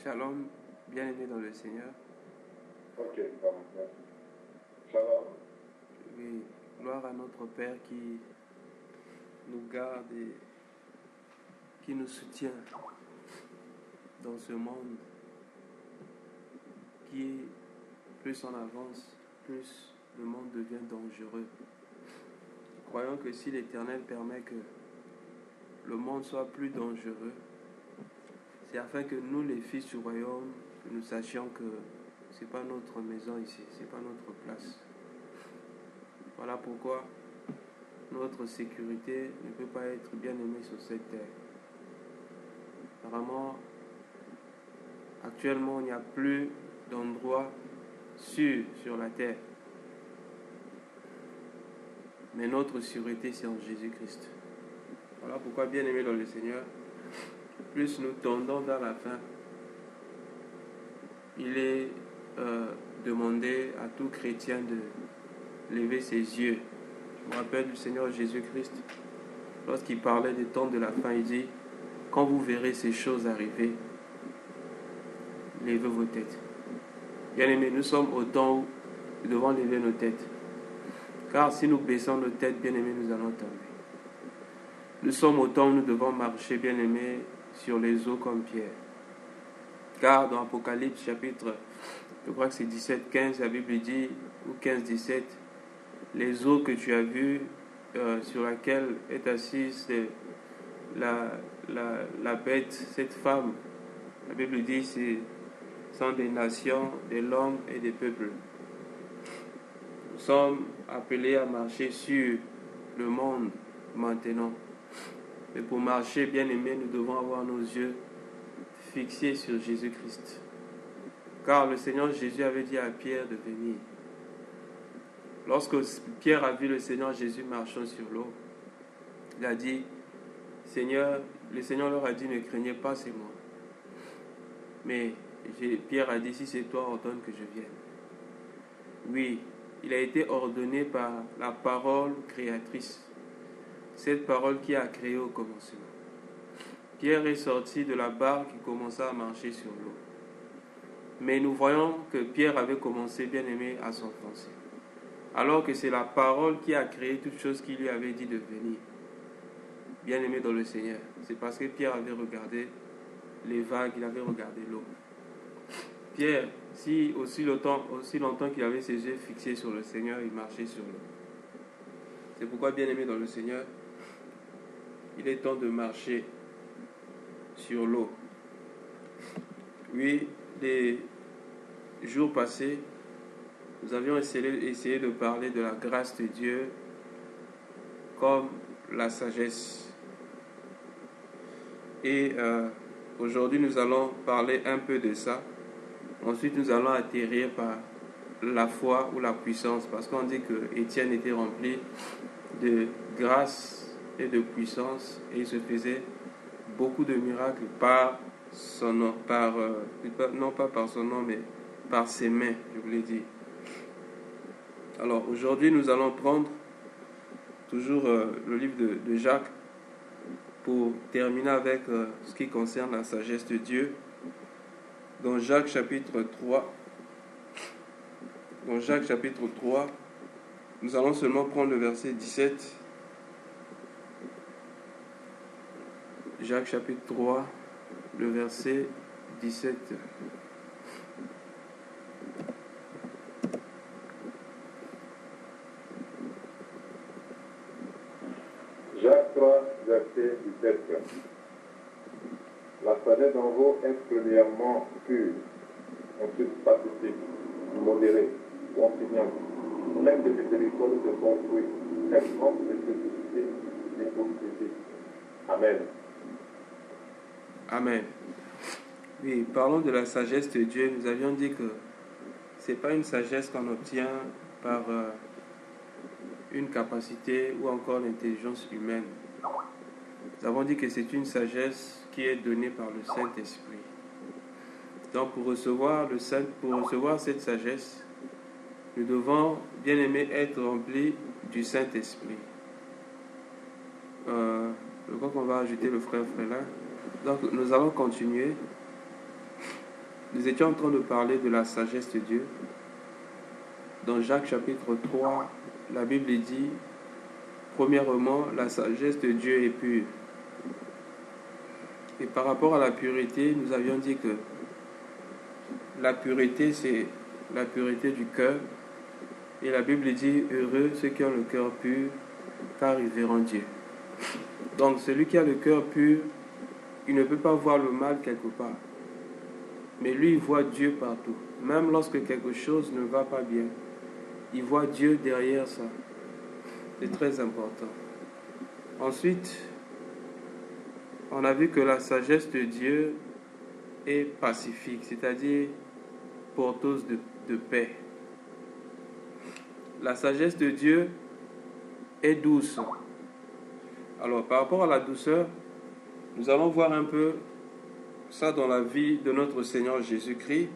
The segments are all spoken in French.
Shalom, bien-aimé dans le Seigneur. Ok, pardon. Shalom. Oui, gloire à notre Père qui nous garde et qui nous soutient dans ce monde qui, plus on avance, plus le monde devient dangereux. Croyons que si l'Éternel permet que le monde soit plus dangereux, c'est afin que nous, les fils du royaume, que nous sachions que ce n'est pas notre maison ici, ce n'est pas notre place. Voilà pourquoi notre sécurité ne peut pas être bien aimée sur cette terre. Apparemment, actuellement, il n'y a plus d'endroit sûr sur la terre. Mais notre sûreté, c'est en Jésus-Christ. Voilà pourquoi, bien aimé dans le Seigneur, plus nous tendons vers la fin, il est demandé à tout chrétien de lever ses yeux. Je me rappelle du Seigneur Jésus-Christ, lorsqu'il parlait des temps de la fin, il dit, quand vous verrez ces choses arriver, levez vos têtes. Bien aimé, nous sommes au temps où nous devons lever nos têtes. Car si nous baissons nos têtes, bien aimés, nous allons tomber. Nous sommes au temps où nous devons marcher, bien aimés, sur les eaux comme Pierre. Car dans Apocalypse chapitre, je crois que c'est 17-15, la Bible dit, ou 15-17, les eaux que tu as vues, sur laquelle est assise la bête, cette femme, la Bible dit, ce sont des nations, des langues et des peuples. Nous sommes appelés à marcher sur le monde maintenant. Mais pour marcher, bien aimé, nous devons avoir nos yeux fixés sur Jésus-Christ. Car le Seigneur Jésus avait dit à Pierre de venir. Lorsque Pierre a vu le Seigneur Jésus marchant sur l'eau, il a dit, Seigneur, le Seigneur leur a dit, ne craignez pas, c'est moi. Mais Pierre a dit, si c'est toi, ordonne que je vienne. Oui, il a été ordonné par la parole créatrice. Cette parole qui a créé au commencement. Pierre est sorti de la barque et commença à marcher sur l'eau. Mais nous voyons que Pierre avait commencé, bien aimé, à s'enfoncer. Alors que c'est la parole qui a créé toute chose qui lui avait dit de venir. Bien aimé dans le Seigneur. C'est parce que Pierre avait regardé les vagues, il avait regardé l'eau. Pierre, si aussi longtemps qu'il avait ses yeux fixés sur le Seigneur, il marchait sur l'eau. C'est pourquoi, bien aimé dans le Seigneur, il est temps de marcher sur l'eau. Oui, les jours passés, nous avions essayé de parler de la grâce de Dieu comme la sagesse. Et aujourd'hui, nous allons parler un peu de ça. Ensuite, nous allons atterrir par la foi ou la puissance, parce qu'on dit que Étienne était rempli de grâce et de puissance, et il se faisait beaucoup de miracles par son nom, non pas par son nom, mais par ses mains, je vous l'ai dit. Alors aujourd'hui, nous allons prendre toujours le livre de Jacques pour terminer avec ce qui concerne la sagesse de Dieu. Dans Jacques chapitre 3, nous allons seulement prendre le verset 17. Jacques chapitre 3, le verset 17. Jacques 3, verset 17. La sagesse d'en haut est premièrement pure, ensuite pacifique, modérée, conciliante, pleine de miséricorde et de bons fruits, exempte de simplicité et d'hypocrisie. Amen. Amen. Oui, parlons de la sagesse de Dieu. Nous avions dit que ce n'est pas une sagesse qu'on obtient par une capacité ou encore l'intelligence humaine. Nous avons dit que c'est une sagesse qui est donnée par le Saint-Esprit. Donc pour recevoir cette sagesse, nous devons, bien aimé, être remplis du Saint-Esprit. Je crois qu'on va ajouter le frère là. Donc nous allons continuer. Nous étions en train de parler de la sagesse de Dieu. Dans Jacques chapitre 3, la Bible dit, premièrement, la sagesse de Dieu est pure. Et par rapport à la pureté, nous avions dit que la pureté, c'est la pureté du cœur. Et la Bible dit, heureux ceux qui ont le cœur pur, car ils verront Dieu. Donc celui qui a le cœur pur, il ne peut pas voir le mal quelque part. Mais lui, il voit Dieu partout. Même lorsque quelque chose ne va pas bien, il voit Dieu derrière ça. C'est très important. Ensuite, on a vu que la sagesse de Dieu est pacifique, c'est-à-dire porteuse de paix. La sagesse de Dieu est douce. Alors, par rapport à la douceur, nous allons voir un peu ça dans la vie de notre Seigneur Jésus-Christ.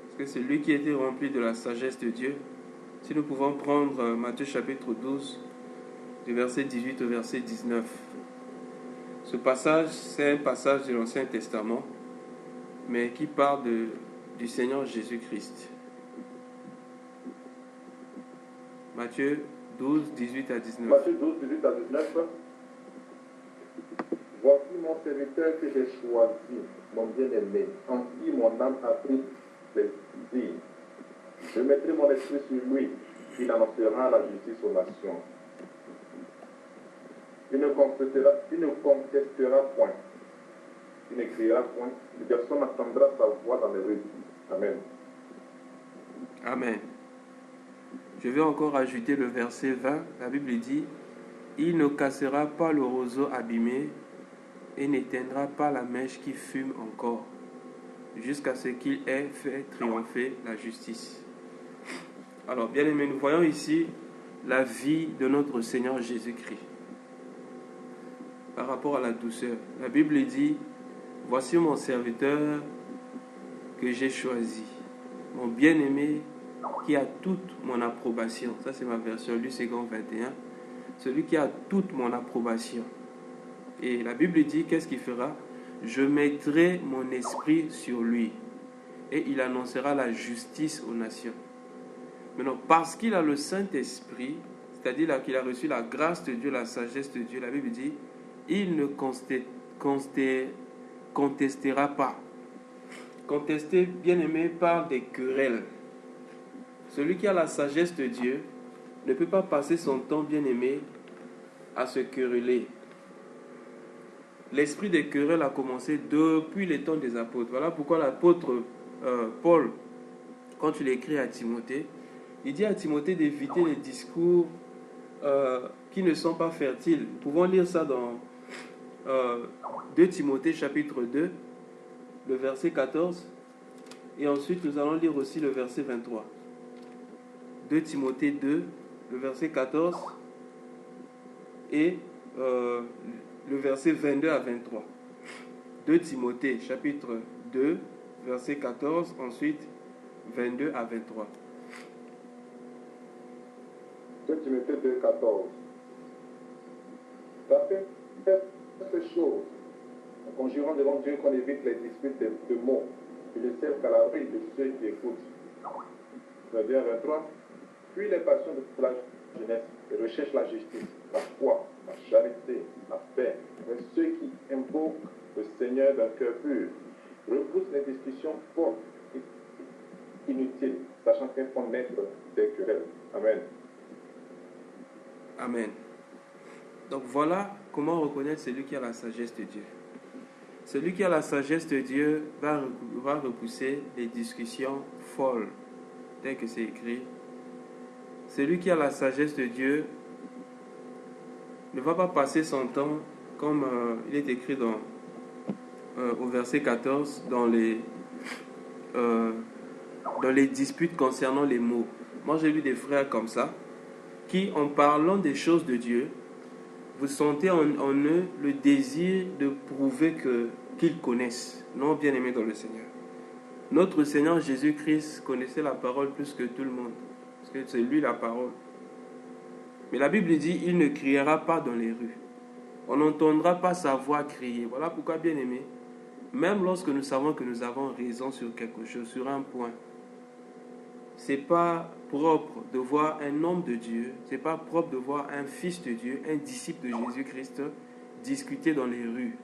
Parce que c'est lui qui était rempli de la sagesse de Dieu. Si nous pouvons prendre Matthieu chapitre 12, du verset 18 au verset 19. Ce passage, c'est un passage de l'Ancien Testament, mais qui parle du Seigneur Jésus-Christ. Matthieu 12, 18 à 19. Matthieu 12, 18 à 19. Voici mon serviteur que j'ai choisi, mon bien-aimé, en qui mon âme a pris plaisir. Je mettrai mon esprit sur lui, il annoncera la justice aux nations. Il ne contestera point, il ne criera point, personne n'entendra sa voix dans les rues. Amen. Amen. Je vais encore ajouter le verset 20. La Bible dit, il ne cassera pas le roseau abîmé et n'éteindra pas la mèche qui fume encore, jusqu'à ce qu'il ait fait triompher la justice. Alors, bien aimés, nous voyons ici la vie de notre Seigneur Jésus-Christ. Par rapport à la douceur, la Bible dit, voici mon serviteur que j'ai choisi, mon bien-aimé qui a toute mon approbation. Ça, c'est ma version Luc 21. Celui qui a toute mon approbation. Et la Bible dit, qu'est-ce qu'il fera? Je mettrai mon esprit sur lui et il annoncera la justice aux nations. Maintenant, parce qu'il a le Saint-Esprit, c'est-à-dire qu'il a reçu la grâce de Dieu, la sagesse de Dieu, la Bible dit, il ne contestera pas. Contester, bien aimé, parle des querelles. Celui qui a la sagesse de Dieu ne peut pas passer son temps, bien aimé, à se quereller. L'esprit des querelles a commencé depuis les temps des apôtres. Voilà pourquoi l'apôtre Paul, quand il écrit à Timothée, il dit à Timothée d'éviter les discours qui ne sont pas fertiles. Nous pouvons lire ça dans 2 Timothée chapitre 2, le verset 14. Et ensuite, nous allons lire aussi le verset 23. 2 Timothée 2, le verset 14 et le verset 22 à 23. 2 Timothée chapitre 2, verset 14, ensuite 22 à 23. 2 Timothée 2, 14. Faites ces choses en conjurant devant Dieu qu'on évite les disputes de mots qui ne servent qu'à la ruine de ceux qui écoutent. Verset 23. Puis les passions de la jeunesse et recherchent la justice, la foi, la charité, la paix. Mais ceux qui invoquent le Seigneur d'un cœur pur repoussent les discussions fortes et inutiles, sachant qu'elles font naître des querelles. Amen. Amen. Donc voilà comment reconnaître celui qui a la sagesse de Dieu. Celui qui a la sagesse de Dieu va repousser les discussions folles, tel que c'est écrit. Celui qui a la sagesse de Dieu ne va pas passer son temps, comme il est écrit au verset 14, dans les disputes concernant les mots. Moi, j'ai vu des frères comme ça, qui, en parlant des choses de Dieu, vous sentez en eux le désir de prouver qu'ils connaissent. Non, bien-aimés dans le Seigneur. Notre Seigneur Jésus-Christ connaissait la parole plus que tout le monde. Parce que c'est lui la parole. Mais la Bible dit, il ne criera pas dans les rues. On n'entendra pas sa voix crier. Voilà pourquoi, bien-aimés, même lorsque nous savons que nous avons raison sur quelque chose, sur un point, c'est pas propre de voir un homme de Dieu, c'est pas propre de voir un fils de Dieu, un disciple de Jésus-Christ discuter dans les rues.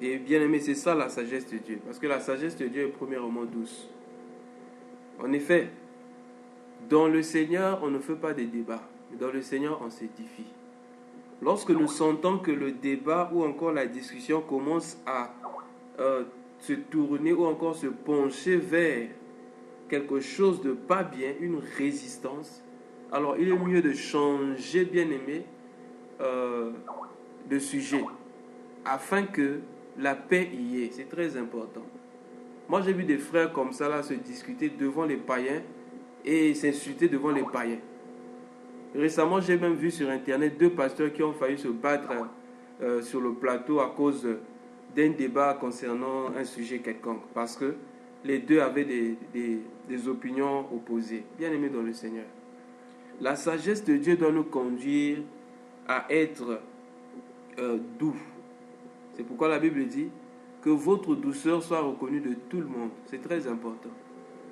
Et bien aimé, c'est ça la sagesse de Dieu, parce que la sagesse de Dieu est premièrement douce. En effet, dans le Seigneur, on ne fait pas des débats, mais dans le Seigneur, on s'édifie. Lorsque nous sentons que le débat ou encore la discussion commence à se tourner ou encore se pencher vers quelque chose de pas bien, une résistance, alors il est mieux de changer, bien aimé, de sujet, afin que la paix y ait. C'est très important. Moi, j'ai vu des frères comme ça là se discuter devant les païens et s'insulter devant les païens. Récemment, j'ai même vu sur internet 2 pasteurs qui ont failli se battre sur le plateau à cause d'un débat concernant un sujet quelconque, parce que les deux avaient des opinions opposées. Bien aimés dans le Seigneur, la sagesse de Dieu doit nous conduire à être doux. C'est pourquoi la Bible dit que votre douceur soit reconnue de tout le monde. C'est très important.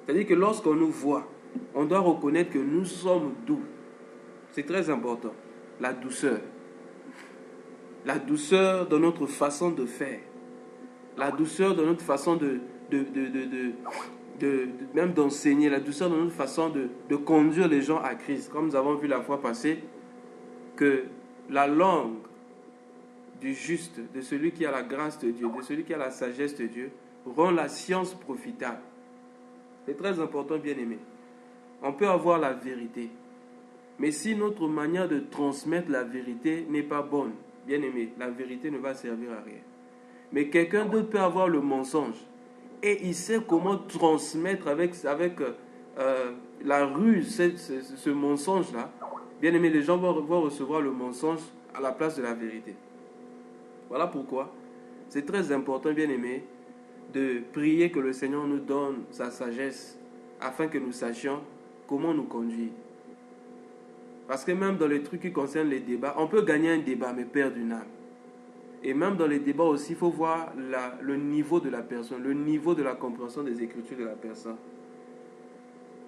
C'est-à-dire que lorsqu'on nous voit, on doit reconnaître que nous sommes doux. C'est très important. La douceur. La douceur dans notre façon de faire. La douceur dans notre façon même d'enseigner. La douceur dans notre façon de conduire les gens à Christ. Comme nous avons vu la fois passée, que la langue du juste, de celui qui a la grâce de Dieu, de celui qui a la sagesse de Dieu, rend la science profitable. C'est très important, bien aimé. On peut avoir la vérité, mais si notre manière de transmettre la vérité n'est pas bonne, bien aimé, la vérité ne va servir à rien. Mais quelqu'un d'autre peut avoir le mensonge et il sait comment transmettre avec la ruse ce mensonge-là. Bien aimé, les gens vont recevoir le mensonge à la place de la vérité. Voilà pourquoi c'est très important, bien aimé, de prier que le Seigneur nous donne sa sagesse afin que nous sachions comment nous conduire. Parce que même dans les trucs qui concernent les débats, on peut gagner un débat mais perdre une âme. Et même dans les débats aussi, il faut voir le niveau de la personne, le niveau de la compréhension des Écritures de la personne.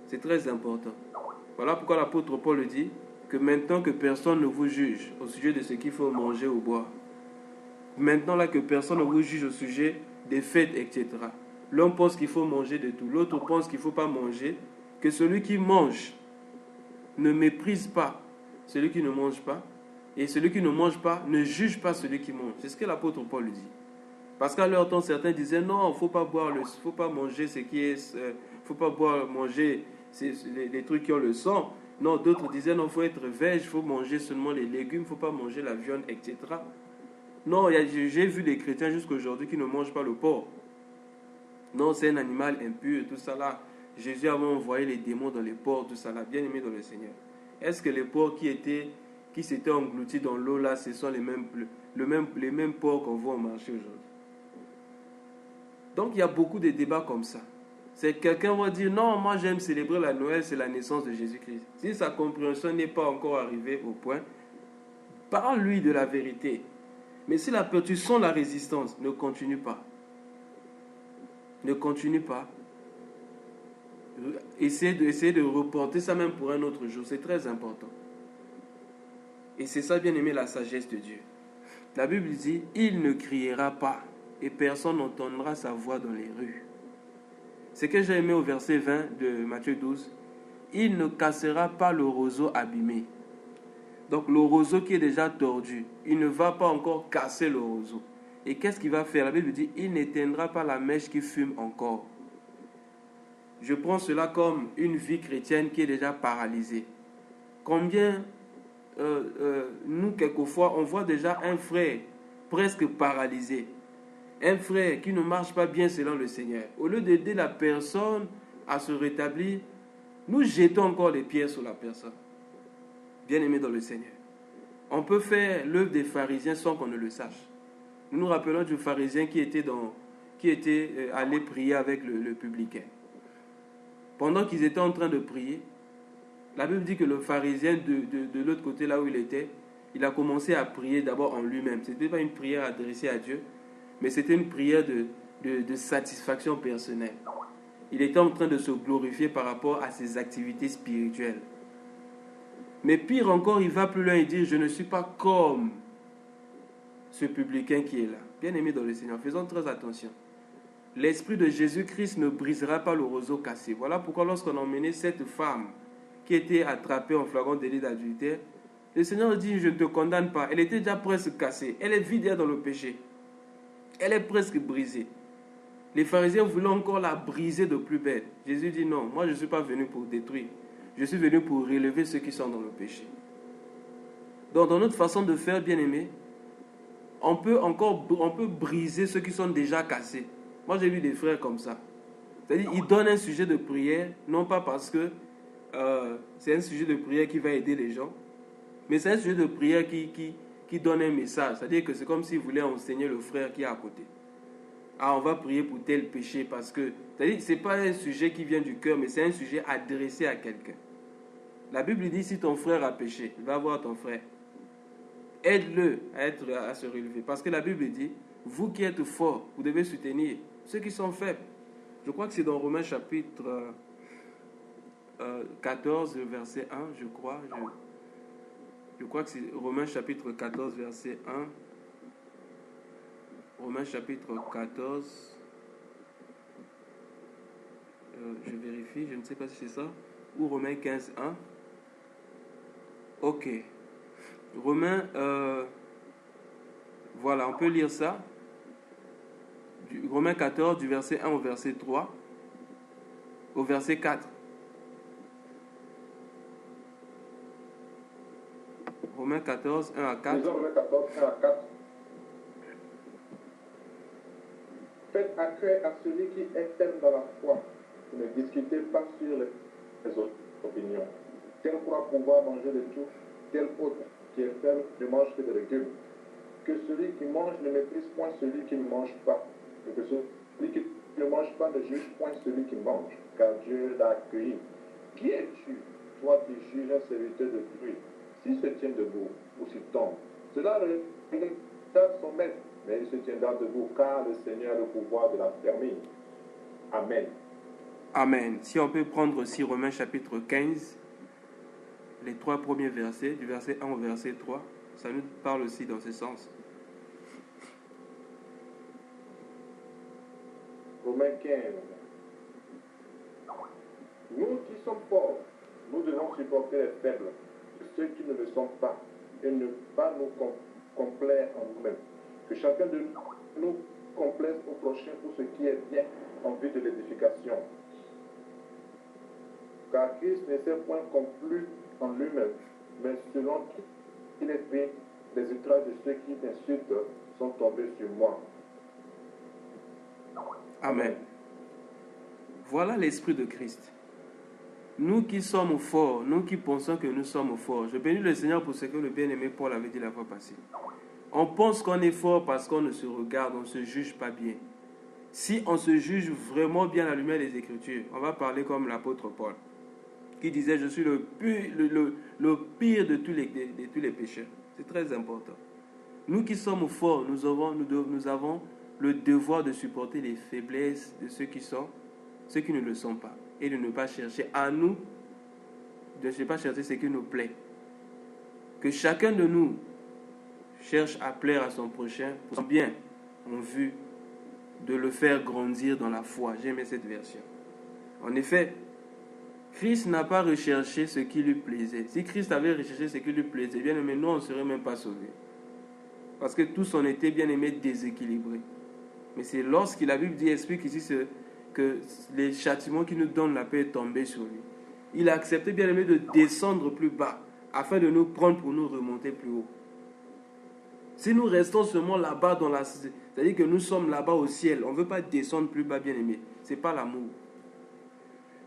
C'est très important. Voilà pourquoi l'apôtre Paul dit que maintenant que personne ne vous juge au sujet de ce qu'il faut manger ou boire, maintenant là que personne ne vous juge au sujet des fêtes, etc. L'un pense qu'il faut manger de tout, l'autre pense qu'il ne faut pas manger, que celui qui mange ne méprise pas celui qui ne mange pas, et celui qui ne mange pas ne juge pas celui qui mange. C'est ce que l'apôtre Paul dit. Parce qu'à leur temps, certains disaient non, il ne faut pas faut pas manger ce qui est, faut pas manger les trucs qui ont le sang. Non, d'autres disaient non, il faut être veg, il faut manger seulement les légumes, il ne faut pas manger la viande, etc. Non, j'ai vu des chrétiens jusqu'à aujourd'hui qui ne mangent pas le porc. Non, c'est un animal impur, tout ça là. Jésus avait envoyé les démons dans les porcs, tout ça là, bien aimé dans le Seigneur. Est-ce que les porcs qui s'étaient engloutis dans l'eau là, ce sont les mêmes porcs qu'on voit au marché aujourd'hui? Donc il y a beaucoup de débats comme ça. C'est quelqu'un va dire non, moi j'aime célébrer la Noël, c'est la naissance de Jésus-Christ. Si sa compréhension n'est pas encore arrivée au point, parle-lui de la vérité. Mais si tu sens la résistance, ne continue pas. Ne continue pas. Essaye de reporter ça même pour un autre jour. C'est très important. Et c'est ça, bien aimé, la sagesse de Dieu. La Bible dit, il ne criera pas et personne n'entendra sa voix dans les rues. C'est ce que j'ai aimé au verset 20 de Matthieu 12. Il ne cassera pas le roseau abîmé. Donc le roseau qui est déjà tordu, il ne va pas encore casser le roseau. Et qu'est-ce qu'il va faire? La Bible dit, il n'éteindra pas la mèche qui fume encore. Je prends cela comme une vie chrétienne qui est déjà paralysée. Combien, nous, quelquefois, on voit déjà un frère presque paralysé. Un frère qui ne marche pas bien selon le Seigneur. Au lieu d'aider la personne à se rétablir, nous jetons encore les pierres sur la personne. Bien-aimé dans le Seigneur. On peut faire l'œuvre des pharisiens sans qu'on ne le sache. Nous nous rappelons du pharisien qui était allé prier avec le publicain. Pendant qu'ils étaient en train de prier, la Bible dit que le pharisien de l'autre côté, là où il était, il a commencé à prier d'abord en lui-même. Ce n'était pas une prière adressée à Dieu, mais c'était une prière de satisfaction personnelle. Il était en train de se glorifier par rapport à ses activités spirituelles. Mais pire encore, il va plus loin et dit, je ne suis pas comme ce publicain qui est là. Bien-aimé dans le Seigneur, faisons très attention. L'Esprit de Jésus-Christ ne brisera pas le roseau cassé. Voilà pourquoi lorsqu'on a emmené cette femme qui était attrapée en flagrant délit d'adultère, le Seigneur dit, je ne te condamne pas. Elle était déjà presque cassée. Elle est vide dans le péché. Elle est presque brisée. Les pharisiens voulaient encore la briser de plus belle. Jésus dit, non, moi je ne suis pas venu pour détruire. Je suis venu pour relever ceux qui sont dans le péché. Donc dans notre façon de faire, bien-aimé, on peut briser ceux qui sont déjà cassés. Moi j'ai vu des frères comme ça. C'est-à-dire ils donnent un sujet de prière, non pas parce que c'est un sujet de prière qui va aider les gens, mais c'est un sujet de prière qui donne un message. C'est-à-dire que c'est comme s'ils voulaient enseigner le frère qui est à côté. Ah, on va prier pour tel péché parce que... C'est-à-dire ce n'est pas un sujet qui vient du cœur, mais c'est un sujet adressé à quelqu'un. La Bible dit, si ton frère a péché, va voir ton frère. Aide-le à se relever. Parce que la Bible dit, vous qui êtes forts, vous devez soutenir ceux qui sont faibles. Je crois que c'est dans Romains chapitre 14, verset 1, je crois. Je crois que c'est Romains chapitre 14, verset 1. Romains chapitre 14. Je vérifie, je ne sais pas si c'est ça. Ou Romains 15, 1. Ok. Romains, voilà, on peut lire ça. Romains 14, du verset 1 au verset 3, au verset 4. Romains 14, 1 à 4. Disons Romains 14, 1 à 4. Faites accueil à celui qui est ferme dans la foi. Ne discutez pas sur les autres opinions. Tel croit pouvoir manger de tout, tel autre qui est ferme ne mange que de légumes. Que celui qui mange ne méprise point celui qui ne mange pas. Et que celui qui ne mange pas ne juge point celui qui mange, car Dieu l'a accueilli. Qui es-tu, toi qui juges un serviteur de pluie, s'il se tient debout ou s'il tombe? Cela regarde son maître, mais il se tiendra debout, car le Seigneur a le pouvoir de l'affermir. Amen. Amen. Si on peut prendre aussi Romains chapitre 15, les 3 premiers versets, du verset 1 au verset 3, ça nous parle aussi dans ce sens. Romains 15. Nous qui sommes forts, nous devons supporter les faibles, ceux qui ne le sont pas, et ne pas nous complaire en nous-mêmes. Que chacun de nous complaise au prochain pour ce qui est bien en vue de l'édification. Car Christ ne s'est point complu en lui-même, mais selon qu'il est pris, les outrages de ceux qui t'insultent sont tombés sur moi. Amen. Voilà l'esprit de Christ. Nous qui sommes forts, nous qui pensons que nous sommes forts, je bénis le Seigneur pour ce que le bien-aimé Paul avait dit la fois passée. On pense qu'on est fort parce qu'on ne se regarde, on ne se juge pas bien. Si on se juge vraiment bien à la lumière des Écritures, on va parler comme l'apôtre Paul, qui disait, je suis le pire de tous les pécheurs. C'est très important. Nous qui sommes forts, nous avons le devoir de supporter les faiblesses de ceux qui ne le sont pas. Et de ne pas chercher à nous, de ne pas chercher ce qui nous plaît. Que chacun de nous cherche à plaire à son prochain pour son bien, en vue de le faire grandir dans la foi. J'aimais cette version. En effet, Christ n'a pas recherché ce qui lui plaisait. Si Christ avait recherché ce qui lui plaisait, bien aimé, nous, on ne serait même pas sauvés. Parce que tous on était bien aimés déséquilibrés. Mais c'est lorsque la Bible explique ici que les châtiments qui nous donnent la paix est tombé sur lui. Il a accepté, bien aimé, de descendre plus bas afin de nous prendre pour nous remonter plus haut. Si nous restons seulement là-bas, c'est-à-dire que nous sommes là-bas au ciel, on ne veut pas descendre plus bas, bien aimé. Ce n'est pas l'amour.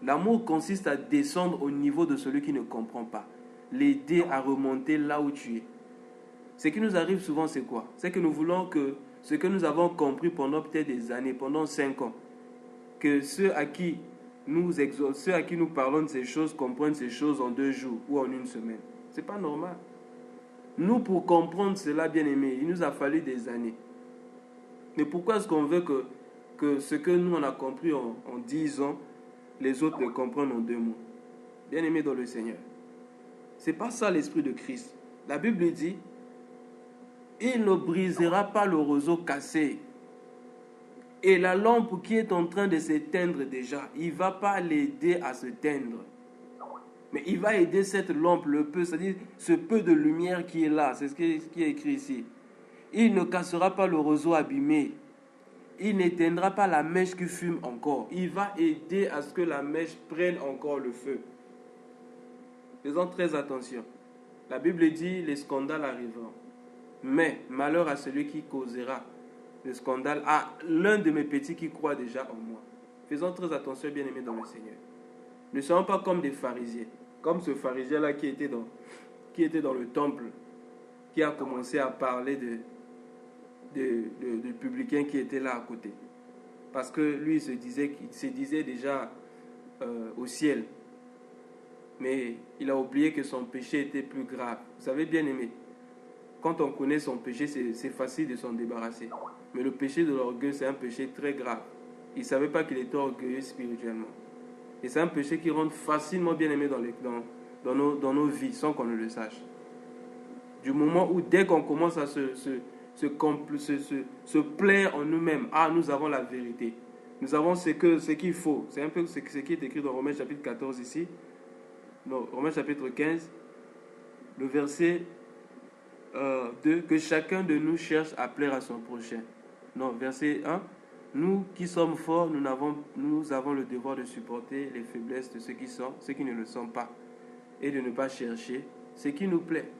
L'amour consiste à descendre au niveau de celui qui ne comprend pas. L'aider à remonter là où tu es. Ce qui nous arrive souvent, c'est quoi? C'est que nous voulons que ce que nous avons compris pendant peut-être des années, pendant 5 ans, que ceux à qui nous parlons de ces choses comprennent ces choses en 2 jours ou en 1 semaine. Ce n'est pas normal. Nous, pour comprendre cela, bien aimé, il nous a fallu des années. Mais pourquoi est-ce qu'on veut que ce que nous on a compris en 10 ans, les autres le comprennent en 2 mois? Bien-aimés dans le Seigneur, c'est pas ça l'esprit de Christ. La Bible dit, il ne brisera pas le roseau cassé. Et la lampe qui est en train de s'éteindre déjà, il ne va pas l'aider à s'éteindre. Mais il va aider cette lampe, le peu, c'est-à-dire ce peu de lumière qui est là. C'est ce qui est écrit ici. Il ne cassera pas le roseau abîmé. Il n'éteindra pas la mèche qui fume encore. Il va aider à ce que la mèche prenne encore le feu. Faisons très attention. La Bible dit, les scandales arriveront. Mais malheur à celui qui causera le scandale, à l'un de mes petits qui croit déjà en moi. Faisons très attention, bien-aimés dans le Seigneur. Ne soyons pas comme des pharisiens. Comme ce pharisien-là qui était dans le temple, qui a commencé à parler de publicain qui était là à côté. Parce que lui, il se disait déjà au ciel. Mais il a oublié que son péché était plus grave. Vous savez, bien aimé, quand on connaît son péché, c'est facile de s'en débarrasser. Mais le péché de l'orgueil, c'est un péché très grave. Il ne savait pas qu'il était orgueilleux spirituellement. Et c'est un péché qui rentre facilement, bien aimé, dans nos vies, sans qu'on ne le sache. Du moment où, dès qu'on commence à se plaire en nous-mêmes, nous avons la vérité. Nous avons ce qu'il faut. C'est un peu ce qui est écrit dans Romains chapitre 14 ici. Non, Romains chapitre 15, le verset 2, que chacun de nous cherche à plaire à son prochain. Non, verset 1, nous qui sommes forts, nous avons le devoir de supporter les faiblesses de ceux qui ne le sont pas, et de ne pas chercher ce qui nous plaît.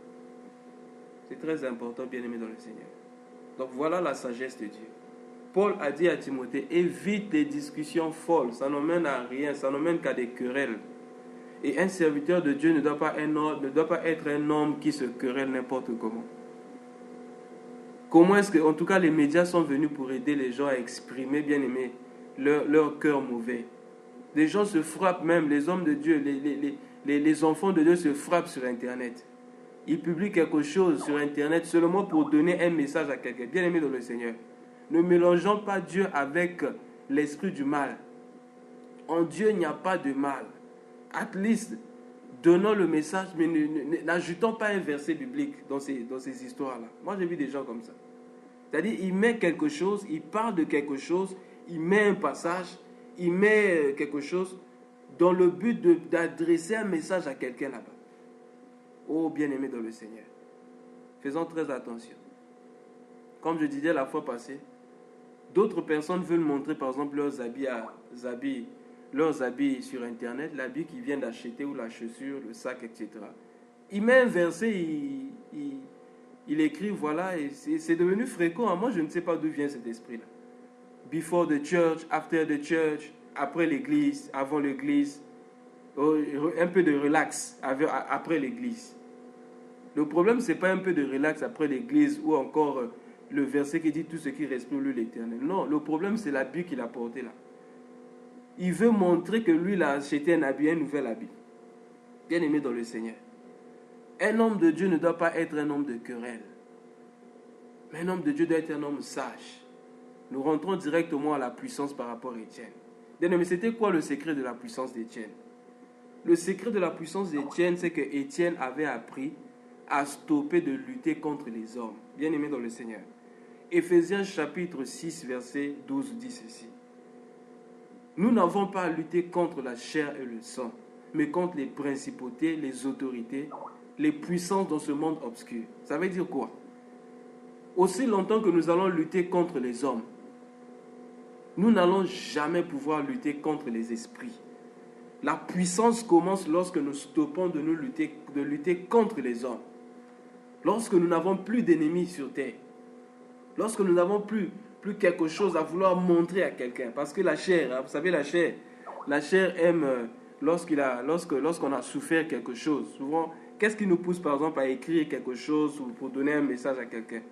C'est très important, bien-aimé dans le Seigneur. Donc voilà la sagesse de Dieu. Paul a dit à Timothée, évite les discussions folles, ça n'emmène à rien, ça n'emmène qu'à des querelles. Et un serviteur de Dieu ne doit pas être un homme qui se querelle n'importe comment. Comment est-ce que, en tout cas, les médias sont venus pour aider les gens à exprimer, bien aimé, leur cœur mauvais. Les gens se frappent même, les hommes de Dieu, les enfants de Dieu se frappent sur Internet. Ils publient quelque chose sur Internet seulement pour donner un message à quelqu'un. Bien aimé dans le Seigneur, ne mélangeons pas Dieu avec l'esprit du mal. En Dieu, il n'y a pas de mal. At least, donnons le message, mais n'ajoutons pas un verset biblique dans ces histoires-là. Moi, j'ai vu des gens comme ça. C'est-à-dire, il met quelque chose, il parle de quelque chose, il met un passage, il met quelque chose dans le but d'adresser un message à quelqu'un là-bas. Oh, bien-aimé dans le Seigneur, faisons très attention. Comme je disais la fois passée, d'autres personnes veulent montrer, par exemple, leurs habits sur Internet, l'habit qu'ils viennent d'acheter ou la chaussure, le sac, etc. Il met un verset, il écrit, voilà, et c'est devenu fréquent. Moi, je ne sais pas d'où vient cet esprit-là. Before the church, after the church, après l'église, avant l'église, un peu de relax après l'église. Le problème, ce n'est pas un peu de relax après l'église ou encore le verset qui dit tout ce qui respire lui l'Éternel. Non, le problème, c'est l'habit qu'il a porté là. Il veut montrer que lui, il a acheté un nouvel habit. Bien aimé dans le Seigneur. Un homme de Dieu ne doit pas être un homme de querelle. Mais un homme de Dieu doit être un homme sage. Nous rentrons directement à la puissance par rapport à Étienne. Bien aimé, c'était quoi le secret de la puissance d'Étienne? Le secret de la puissance d'Étienne, c'est que Étienne avait appris à stopper de lutter contre les hommes. Bien aimé dans le Seigneur. Éphésiens chapitre 6, verset 12 dit ceci. Nous n'avons pas à lutter contre la chair et le sang, mais contre les principautés, les autorités, les puissances dans ce monde obscur. Ça veut dire quoi? Aussi longtemps que nous allons lutter contre les hommes, nous n'allons jamais pouvoir lutter contre les esprits. La puissance commence lorsque nous stoppons de lutter contre les hommes. Lorsque nous n'avons plus d'ennemis sur terre. Lorsque nous n'avons plus quelque chose à vouloir montrer à quelqu'un. Parce que la chair, vous savez, la chair aime lorsqu'on a souffert quelque chose. Souvent, qu'est-ce qui nous pousse par exemple à écrire quelque chose ou pour donner un message à quelqu'un?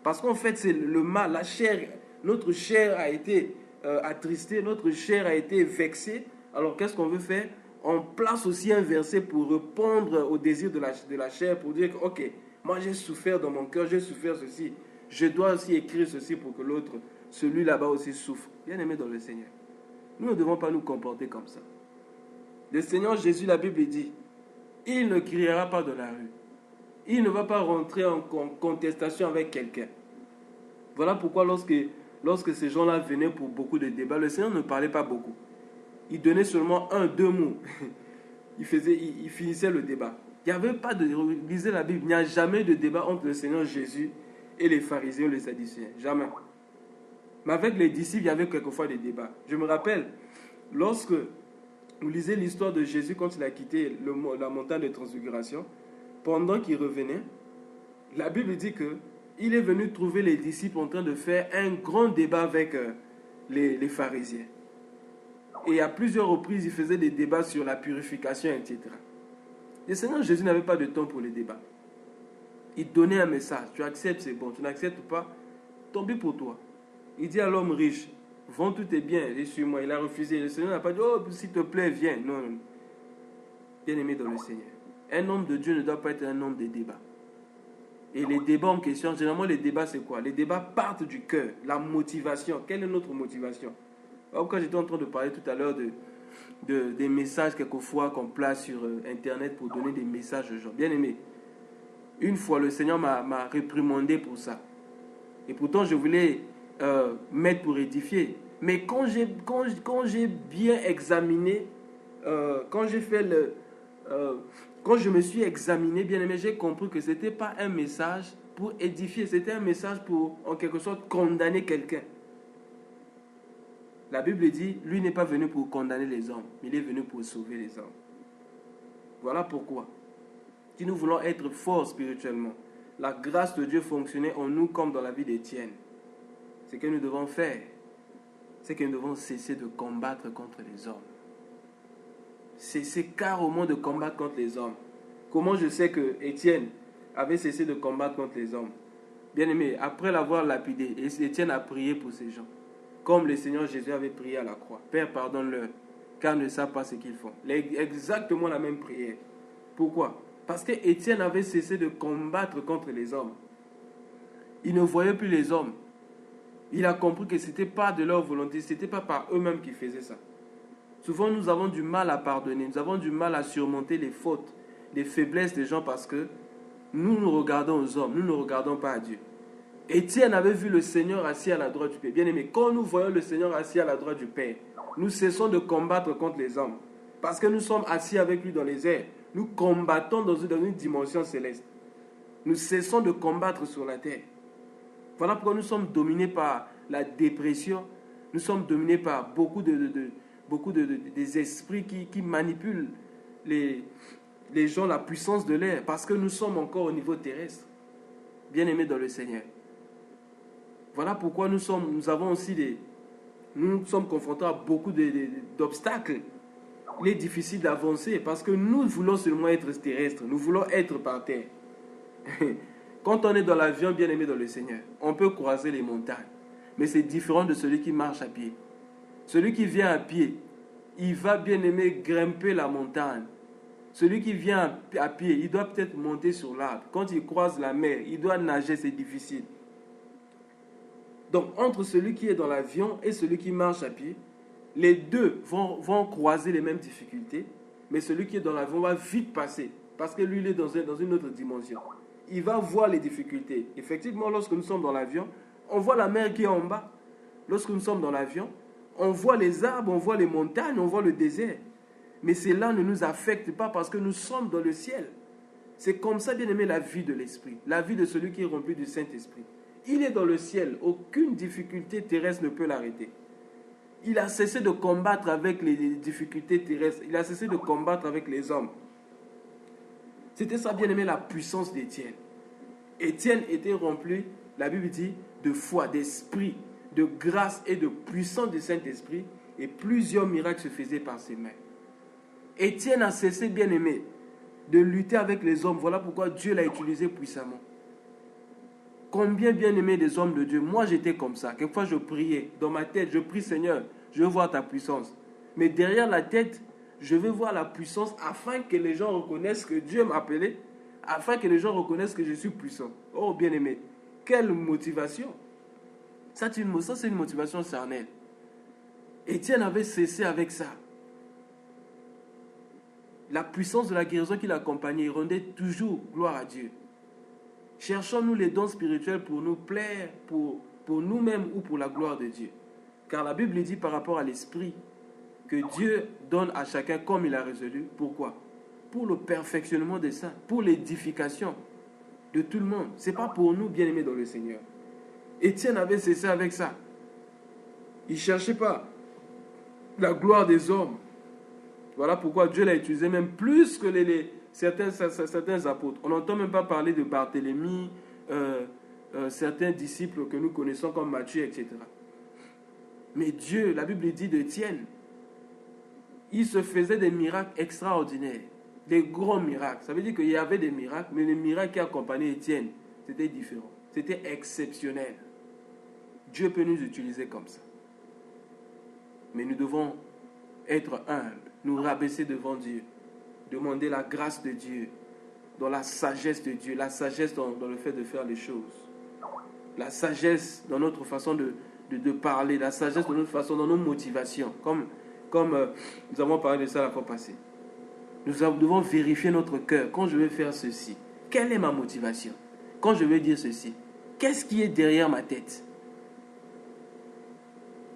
Parce qu'en fait, c'est le mal, la chair, notre chair a été attristée, notre chair a été vexée. Alors qu'est-ce qu'on veut faire? On place aussi un verset pour répondre au désir de la chair, pour dire que, ok, moi j'ai souffert dans mon cœur, j'ai souffert ceci. Je dois aussi écrire ceci pour que l'autre celui là-bas aussi souffre. Bien-aimé dans le Seigneur, nous ne devons pas nous comporter comme ça. Le Seigneur Jésus, la Bible dit, il ne criera pas dans la rue. Il ne va pas rentrer en contestation avec quelqu'un. Voilà pourquoi lorsque ces gens-là venaient pour beaucoup de débats, le Seigneur ne parlait pas beaucoup. Il donnait seulement 2 mots. Il finissait le débat. Il n'y avait pas de... Lisez la Bible, il n'y a jamais de débat entre le Seigneur Jésus et les pharisiens ou les sadducéens. Jamais. Mais avec les disciples, il y avait quelquefois des débats. Je me rappelle, lorsque vous lisez l'histoire de Jésus quand il a quitté la montagne de transfiguration, pendant qu'il revenait, la Bible dit qu'il est venu trouver les disciples en train de faire un grand débat avec les pharisiens. Et à plusieurs reprises, il faisait des débats sur la purification, etc. Le Seigneur Jésus n'avait pas de temps pour les débats. Il donnait un message. Tu acceptes, c'est bon. Tu n'acceptes pas, tant pis pour toi. Il dit à l'homme riche, vends tous tes biens et suis-moi. Il a refusé. Le Seigneur n'a pas dit, oh, s'il te plaît, viens. Non, non. Bien-aimé dans le Seigneur. Un homme de Dieu ne doit pas être un homme de débat. Et les débats en question, généralement les débats c'est quoi? Les débats partent du cœur, la motivation. Quelle est notre motivation? Alors, quand j'étais en train de parler tout à l'heure des messages quelquefois qu'on place sur Internet pour donner des messages aux gens. Bien-aimé, une fois le Seigneur m'a réprimandé pour ça. Et pourtant je voulais mettre pour édifier. Mais quand j'ai bien examiné, quand je me suis examiné, bien aimé, j'ai compris que ce n'était pas un message pour édifier, c'était un message pour, en quelque sorte, condamner quelqu'un. La Bible dit, lui n'est pas venu pour condamner les hommes, mais il est venu pour sauver les hommes. Voilà pourquoi. Si nous voulons être forts spirituellement, la grâce de Dieu fonctionnait en nous comme dans la vie d'Étienne. Ce que nous devons faire, c'est que nous devons cesser de combattre contre les hommes. Cesser carrément de combattre contre les hommes. Comment je sais que Étienne avait cessé de combattre contre les hommes? Bien aimé, après l'avoir lapidé, Étienne a prié pour ces gens. Comme le Seigneur Jésus avait prié à la croix. Père, pardonne-leur, car ils ne savent pas ce qu'ils font. Exactement la même prière. Pourquoi? Parce que Étienne avait cessé de combattre contre les hommes. Il ne voyait plus les hommes. Il a compris que ce n'était pas de leur volonté, ce n'était pas par eux-mêmes qu'ils faisaient ça. Souvent, nous avons du mal à pardonner, nous avons du mal à surmonter les fautes, les faiblesses des gens parce que nous regardons aux hommes, nous ne regardons pas à Dieu. Étienne avait vu le Seigneur assis à la droite du Père. Bien aimé, quand nous voyons le Seigneur assis à la droite du Père, nous cessons de combattre contre les hommes. Parce que nous sommes assis avec lui dans les airs. Nous combattons dans une dimension céleste. Nous cessons de combattre sur la terre. Voilà pourquoi nous sommes dominés par la dépression. Nous sommes dominés par beaucoup des esprits qui manipulent les gens, la puissance de l'air. Parce que nous sommes encore au niveau terrestre. Bien-aimés dans le Seigneur. Voilà pourquoi nous sommes confrontés à beaucoup d'obstacles. Il est difficile d'avancer parce que nous voulons seulement être terrestres. Nous voulons être par terre. Quand on est dans l'avion, bien aimé dans le Seigneur, on peut croiser les montagnes. Mais c'est différent de celui qui marche à pied. Celui qui vient à pied, il va bien aimé grimper la montagne. Celui qui vient à pied, il doit peut-être monter sur l'arbre. Quand il croise la mer, il doit nager, c'est difficile. Donc, entre celui qui est dans l'avion et celui qui marche à pied, les deux vont croiser les mêmes difficultés, mais celui qui est dans l'avion va vite passer, parce que lui, il est dans une autre dimension. Il va voir les difficultés. Effectivement, lorsque nous sommes dans l'avion, on voit la mer qui est en bas. Lorsque nous sommes dans l'avion, on voit les arbres, on voit les montagnes, on voit le désert. Mais cela ne nous affecte pas parce que nous sommes dans le ciel. C'est comme ça, bien aimé, la vie de l'esprit, la vie de celui qui est rempli du Saint-Esprit. Il est dans le ciel. Aucune difficulté terrestre ne peut l'arrêter. Il a cessé de combattre avec les difficultés terrestres. Il a cessé de combattre avec les hommes. C'était ça, bien aimé, la puissance d'Étienne. Étienne était rempli, la Bible dit, de foi, d'esprit, de grâce et de puissance du Saint-Esprit. Et plusieurs miracles se faisaient par ses mains. Étienne a cessé, bien aimé, de lutter avec les hommes. Voilà pourquoi Dieu l'a utilisé puissamment. Combien bien aimé des hommes de Dieu. Moi j'étais comme ça. Quelquefois je priais. Dans ma tête, je prie Seigneur, je veux voir ta puissance. Mais derrière la tête, je veux voir la puissance afin que les gens reconnaissent que Dieu m'a appelé. Afin que les gens reconnaissent que je suis puissant. Oh bien aimé, quelle motivation. Ça, c'est une motivation charnelle. Étienne avait cessé avec ça. La puissance de la guérison qui l'accompagnait, il rendait toujours gloire à Dieu. Cherchons-nous les dons spirituels pour nous plaire, pour nous-mêmes ou pour la gloire de Dieu. Car la Bible dit par rapport à l'esprit que Dieu donne à chacun comme il a résolu. Pourquoi? Pour le perfectionnement des saints, pour l'édification de tout le monde. Ce n'est pas pour nous, bien-aimés dans le Seigneur. Étienne avait cessé avec ça. Il ne cherchait pas la gloire des hommes. Voilà pourquoi Dieu l'a utilisé même plus que certains apôtres. On n'entend même pas parler de Barthélemy, certains disciples que nous connaissons comme Matthieu, etc. Mais Dieu, la Bible dit d'Étienne, il se faisait des miracles extraordinaires, des grands miracles. Ça veut dire qu'il y avait des miracles, mais les miracles qui accompagnaient Étienne, c'était différent. C'était exceptionnel. Dieu peut nous utiliser comme ça. Mais nous devons être humbles, nous rabaisser devant Dieu, demander la grâce de Dieu, dans la sagesse de Dieu, la sagesse dans le fait de faire les choses, la sagesse dans notre façon de parler, la sagesse dans notre façon, dans nos motivations, comme nous avons parlé de ça la fois passée. Nous devons vérifier notre cœur. Quand je vais faire ceci, quelle est ma motivation? Quand je vais dire ceci, qu'est-ce qui est derrière ma tête?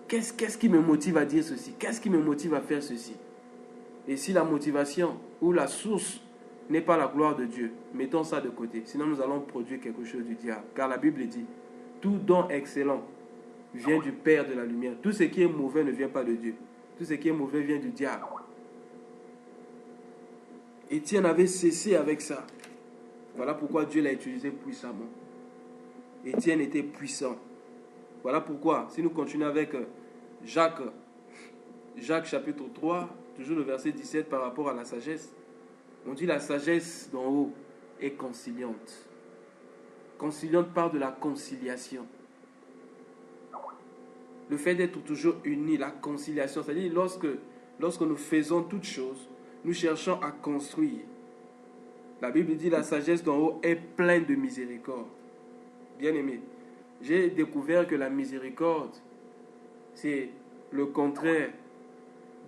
Qu'est-ce qui me motive à dire ceci? Qu'est-ce qui me motive à faire ceci? Et si la motivation ou la source n'est pas la gloire de Dieu, mettons ça de côté. Sinon, nous allons produire quelque chose du diable. Car la Bible dit, tout don excellent vient du Père de la lumière. Tout ce qui est mauvais ne vient pas de Dieu. Tout ce qui est mauvais vient du diable. Étienne avait cessé avec ça. Voilà pourquoi Dieu l'a utilisé puissamment. Étienne était puissant. Voilà pourquoi, si nous continuons avec Jacques chapitre 3, toujours le verset 17 par rapport à la sagesse, on dit la sagesse d'en haut est conciliante. Conciliante part de la conciliation. Le fait d'être toujours unis, la conciliation, c'est-à-dire lorsque nous faisons toutes choses, nous cherchons à construire. La Bible dit la sagesse d'en haut est pleine de miséricorde. Bien-aimé, j'ai découvert que la miséricorde, c'est le contraire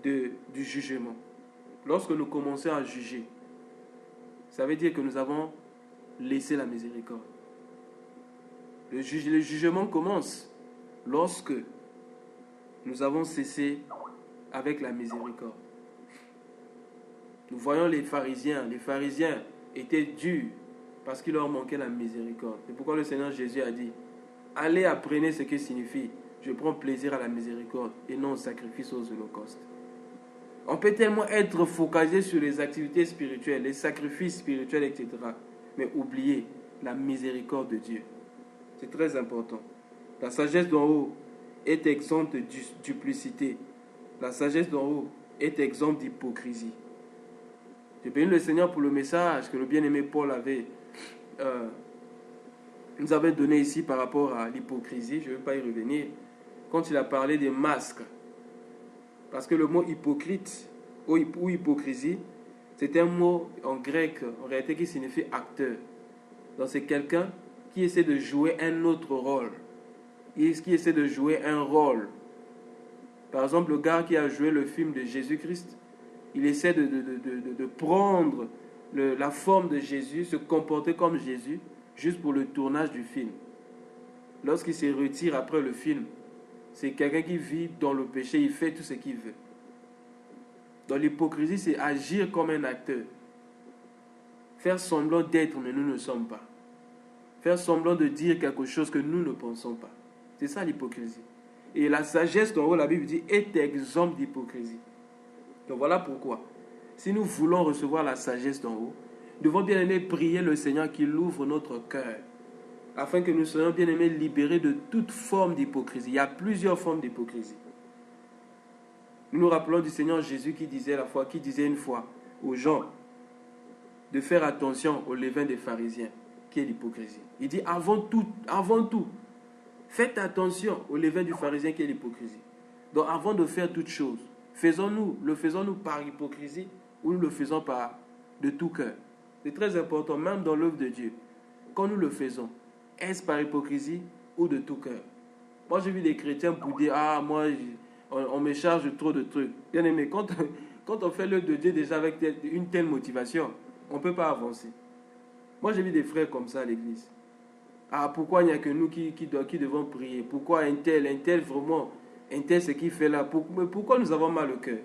du jugement. Lorsque nous commençons à juger, ça veut dire que nous avons laissé la miséricorde. Le jugement commence lorsque nous avons cessé avec la miséricorde. Nous voyons les pharisiens. Les pharisiens étaient durs parce qu'il leur manquait la miséricorde. C'est pourquoi le Seigneur Jésus a dit, allez apprenez ce que signifie je prends plaisir à la miséricorde et non au sacrifice aux holocaustes. On peut tellement être focalisé sur les activités spirituelles, les sacrifices spirituels, etc. Mais oublier la miséricorde de Dieu. C'est très important. La sagesse d'en haut est exempte de duplicité. La sagesse d'en haut est exempte d'hypocrisie. Je bénis le Seigneur pour le message que le bien-aimé Paul nous avait donné ici par rapport à l'hypocrisie. Je ne vais pas y revenir. Quand il a parlé des masques. Parce que le mot hypocrite ou hypocrisie, c'est un mot en grec, en réalité, qui signifie acteur. Donc c'est quelqu'un qui essaie de jouer un autre rôle. Qui essaie de jouer un rôle. Par exemple, le gars qui a joué le film de Jésus-Christ, il essaie de prendre la forme de Jésus, se comporter comme Jésus, juste pour le tournage du film. Lorsqu'il se retire après le film, c'est quelqu'un qui vit dans le péché, il fait tout ce qu'il veut. Dans l'hypocrisie, c'est agir comme un acteur. Faire semblant d'être, mais nous ne sommes pas. Faire semblant de dire quelque chose que nous ne pensons pas. C'est ça l'hypocrisie. Et la sagesse d'en haut, la Bible dit, est exempte d'hypocrisie. Donc voilà pourquoi. Si nous voulons recevoir la sagesse d'en haut, nous devons bien aimer prier le Seigneur qu'il ouvre notre cœur, afin que nous soyons bien aimés libérés de toute forme d'hypocrisie. Il y a plusieurs formes d'hypocrisie. Nous nous rappelons du Seigneur Jésus qui disait une fois aux gens de faire attention au levain des pharisiens, qui est l'hypocrisie. Il dit avant tout, faites attention au levain du pharisien qui est l'hypocrisie. Donc avant de faire toute chose, le faisons-nous par hypocrisie ou nous le faisons de tout cœur? C'est très important, même dans l'œuvre de Dieu. Quand nous le faisons, est-ce par hypocrisie ou de tout cœur? Moi, j'ai vu des chrétiens bouder. Ah, moi, on me charge trop de trucs. Bien aimé, quand on fait l'œuvre de Dieu déjà avec une telle motivation, on ne peut pas avancer. Moi, j'ai vu des frères comme ça à l'église. Ah, pourquoi il n'y a que nous qui devons prier? Pourquoi un tel vraiment, un tel ce qu'il fait là? Mais pourquoi nous avons mal au cœur?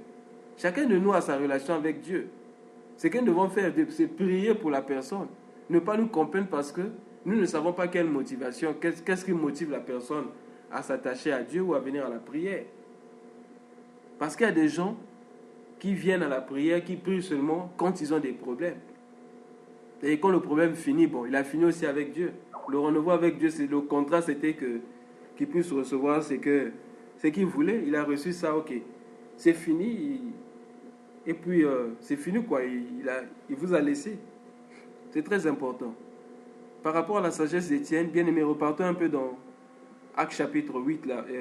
Chacun de nous a sa relation avec Dieu. Ce que nous devons faire, c'est prier pour la personne. Ne pas nous comprendre parce que nous ne savons pas quelle motivation, qu'est-ce qui motive la personne à s'attacher à Dieu ou à venir à la prière. Parce qu'il y a des gens qui viennent à la prière, qui prient seulement quand ils ont des problèmes. Et quand le problème finit, bon, il a fini aussi avec Dieu. Le renouveau avec Dieu, le contrat, c'était qu'il puisse recevoir ce qu'il voulait. Il a reçu ça, ok. C'est fini. Et puis, c'est fini, quoi. Il vous a laissé. C'est très important. Par rapport à la sagesse d'Étienne, bien aimé, repartons un peu dans Actes chapitre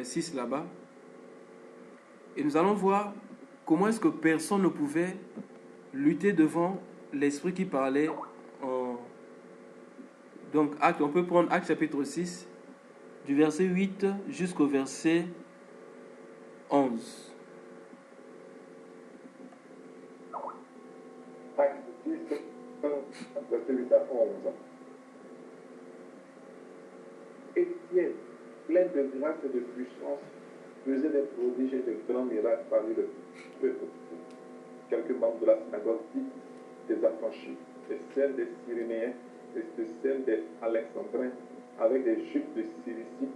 6 là-bas. Et nous allons voir comment est-ce que personne ne pouvait lutter devant l'esprit qui parlait. Donc, on peut prendre Actes chapitre 6, du verset 8 jusqu'au verset 11. Actes 6, verset 8 à 11. Étienne, plein de grâce et de puissance, faisait des prodiges et de grands miracles parmi le peuple. Quelques membres de la synagogue des affranchis, et celles des Cyrénéens, et celles des Alexandrins, avec des Juifs de Cilicie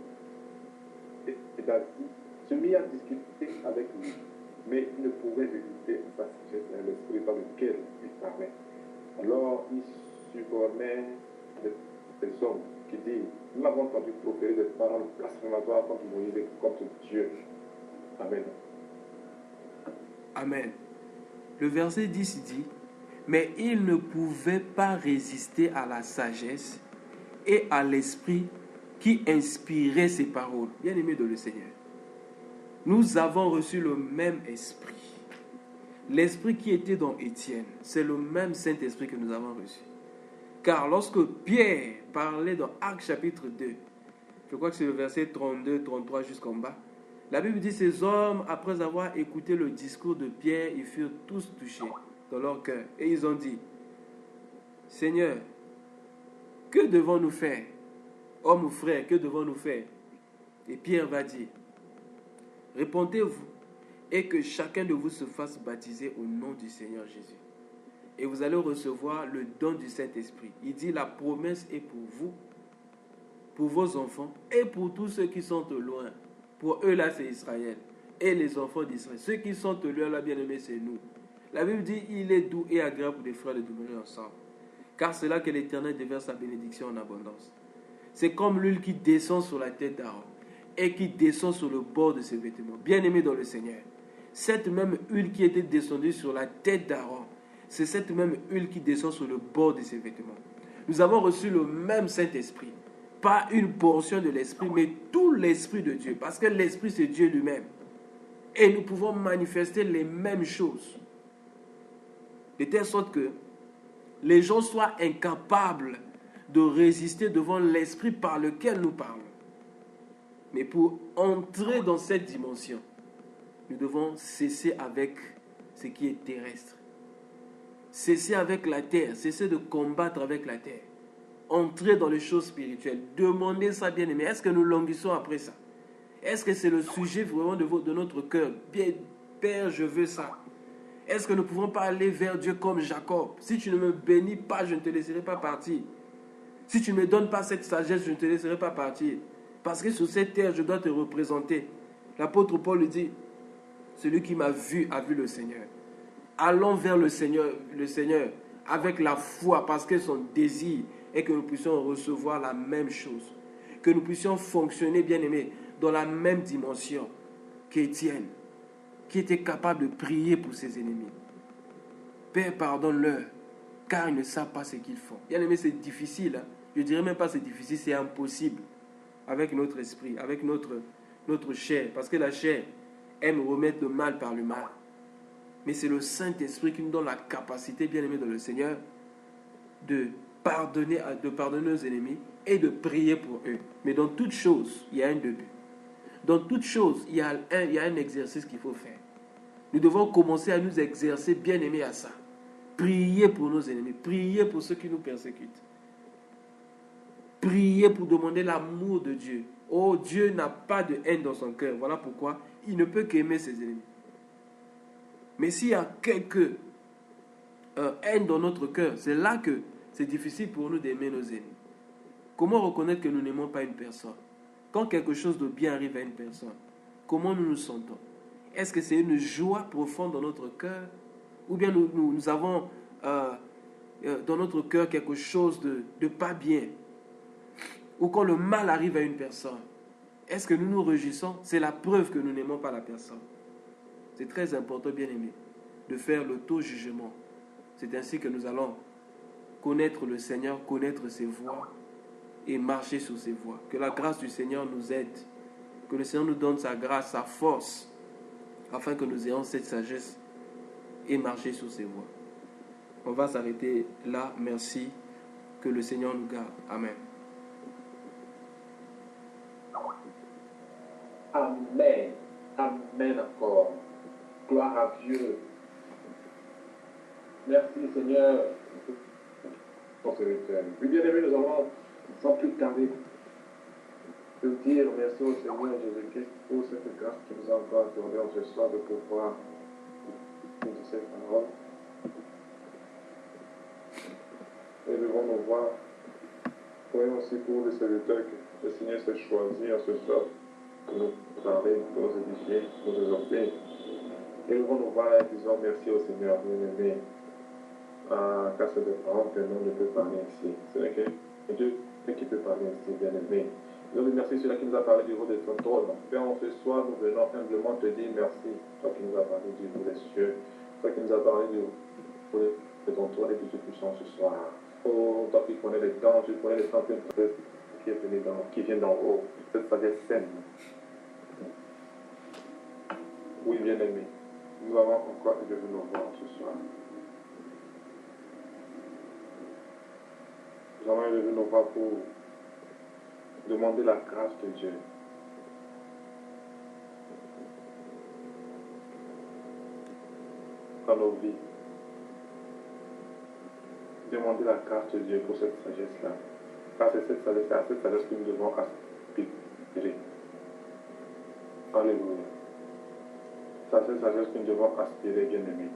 et d'Asie, se mirent à discuter avec lui. Mais il ne pouvait résister à sa sagesse et à l'esprit dans lequel il parlait. Alors il survenait des hommes qui disent: nous l'avons entendu proférer des paroles blasphématoires contre Moïse et contre Dieu. Amen. Amen. Le verset 10 dit: mais il ne pouvait pas résister à la sagesse et à l'esprit qui inspirait ces paroles. Bien-aimés de le Seigneur, nous avons reçu le même esprit. L'esprit qui était dans Étienne, c'est le même Saint-Esprit que nous avons reçu. Car lorsque Pierre parlait dans Actes chapitre 2, je crois que c'est le verset 32, 33 jusqu'en bas, la Bible dit: ces hommes, après avoir écouté le discours de Pierre, ils furent tous touchés dans leur cœur. Et ils ont dit: Seigneur, que devons-nous faire? Hommes ou frères, que devons-nous faire? Et Pierre va dire: répondez-vous et que chacun de vous se fasse baptiser au nom du Seigneur Jésus. Et vous allez recevoir le don du Saint-Esprit. Il dit: la promesse est pour vous, pour vos enfants et pour tous ceux qui sont au loin. Pour eux là, c'est Israël et les enfants d'Israël. Ceux qui sont au loin là, bien aimés, c'est nous. La Bible dit: il est doux et agréable pour les frères de demeurer ensemble. Car c'est là que l'Éternel déverse sa bénédiction en abondance. C'est comme l'huile qui descend sur la tête d'Aaron et qui descend sur le bord de ses vêtements. Bien-aimés dans le Seigneur, cette même huile qui était descendue sur la tête d'Aaron, c'est cette même huile qui descend sur le bord de ses vêtements. Nous avons reçu le même Saint-Esprit. Pas une portion de l'Esprit, mais tout l'Esprit de Dieu. Parce que l'Esprit, c'est Dieu lui-même. Et nous pouvons manifester les mêmes choses. De telle sorte que les gens soient incapables de résister devant l'Esprit par lequel nous parlons. Mais pour entrer dans cette dimension, nous devons cesser avec ce qui est terrestre. Cesser avec la terre, cesser de combattre avec la terre. Entrer dans les choses spirituelles. Demandez ça, bien aimé. Est-ce que nous languissons après ça? Est-ce que c'est le sujet vraiment de notre cœur? Bien, Père, je veux ça. Est-ce que nous ne pouvons pas aller vers Dieu comme Jacob? Si tu ne me bénis pas, je ne te laisserai pas partir. Si tu ne me donnes pas cette sagesse, je ne te laisserai pas partir. Parce que sur cette terre, je dois te représenter. L'apôtre Paul dit: celui qui m'a vu a vu le Seigneur. Allons vers le Seigneur avec la foi, parce que son désir est que nous puissions recevoir la même chose. Que nous puissions fonctionner, bien aimés, dans la même dimension qu'Étienne, qui était capable de prier pour ses ennemis. Père, pardonne-leur, car ils ne savent pas ce qu'ils font. Bien aimé, c'est difficile. Je ne dirais même pas c'est difficile, c'est impossible. Avec notre esprit, avec notre chair. Parce que la chair aime remettre le mal par le mal. Mais c'est le Saint-Esprit qui nous donne la capacité, bien aimé dans le Seigneur, de pardonner nos ennemis et de prier pour eux. Mais dans toute chose, il y a un début. dans toute chose, il y a un exercice qu'il faut faire. Nous devons commencer à nous exercer, bien aimés, à ça. Prier pour nos ennemis, prier pour ceux qui nous persécutent. Prier pour demander l'amour de Dieu. Oh, Dieu n'a pas de haine dans son cœur. Voilà pourquoi il ne peut qu'aimer ses ennemis. Mais s'il y a quelque haine dans notre cœur, c'est là que c'est difficile pour nous d'aimer nos ennemis. Comment reconnaître que nous n'aimons pas une personne? Quand quelque chose de bien arrive à une personne, comment nous nous sentons? Est-ce que c'est une joie profonde dans notre cœur? Ou bien nous avons dans notre cœur quelque chose de pas bien? Ou quand le mal arrive à une personne, est-ce que nous nous réjouissons? C'est la preuve que nous n'aimons pas la personne. C'est très important, bien aimé, de faire l'auto-jugement. C'est ainsi que nous allons connaître le Seigneur, connaître ses voies et marcher sur ses voies. Que la grâce du Seigneur nous aide. Que le Seigneur nous donne sa grâce, sa force, afin que nous ayons cette sagesse et marcher sur ses voies. On va s'arrêter là. Merci. Que le Seigneur nous garde. Amen. Amen. Amen encore. Gloire à Dieu. Merci Seigneur pour ce return. Oui, bien aimé, nous allons sans plus tarder te dire merci au Seigneur Jésus-Christ pour cette grâce qui nous a encore accordé en ce soir de pouvoir dire cette parole. Et devons nous voir. Prions aussi pour le serviteur que le Seigneur s'est choisi en ce soir pour nous parler, pour nous édifier, pour nous exhorter. Et nous devons nous voir et disons merci au Seigneur, bien-aimé. Car c'est des paroles que nous ne peut parler ici. Ce n'est que Dieu qui peut parler ici, bien-aimé. Nous nous remercions celui qui nous a parlé du haut de ton trône. Père, en ce soir, nous venons humblement te dire merci. Toi qui nous as parlé du haut des cieux. Toi qui nous as parlé du haut de ton trône et du Tout-Puissant ce soir. Oh, toi qui connais les temps, tu connais les temps qui vient d'en haut. Cette sagesse saine. Oui, bien-aimé. Nous avons encore de nous voir ce soir. Nous avons élevé nos voix pour demander la grâce de Dieu. Dans nos vies. Demander la grâce de Dieu pour cette sagesse-là. Car c'est cette sagesse que nous devons aspirer. Alléluia. C'est à cette sagesse que nous devons aspirer, bien-aimés.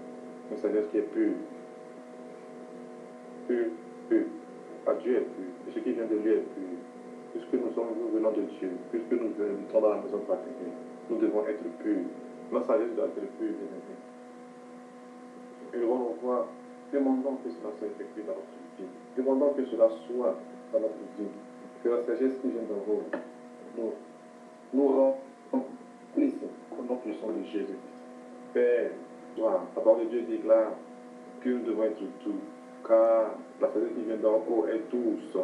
Une sagesse qui est pure. Pure, pure. Dieu est pur, et ce qui vient de lui est pur. Puisque nous venons de Dieu, puisque nous habitons dans la maison particulière, nous devons être purs. Notre sagesse doit être pure, bien aimé. Et nous allons voir, demandons que cela soit effectué dans notre vie. Demandons que cela soit dans notre vie. Que la sagesse qui vient d'en haut nous remplisse au nom puissant de Jésus-Christ. Père, toi, la parole de Dieu déclare que nous devons être tout. Car la sagesse qui vient d'en haut est douce.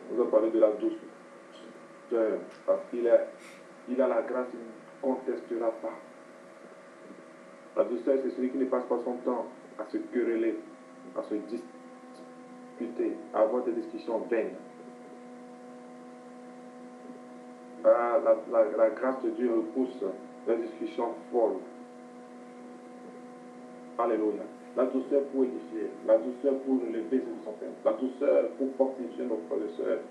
Nous allons parler de la douceur, parce qu'il a la grâce, il ne contestera pas. La douceur, c'est celui qui ne passe pas son temps à se quereller, à se disputer, à avoir des discussions vaines. La grâce de Dieu repousse les discussions folles. Alléluia. La douceur pour édifier, la douceur pour relever son père, la douceur pour fortifier nos frères et sœurs.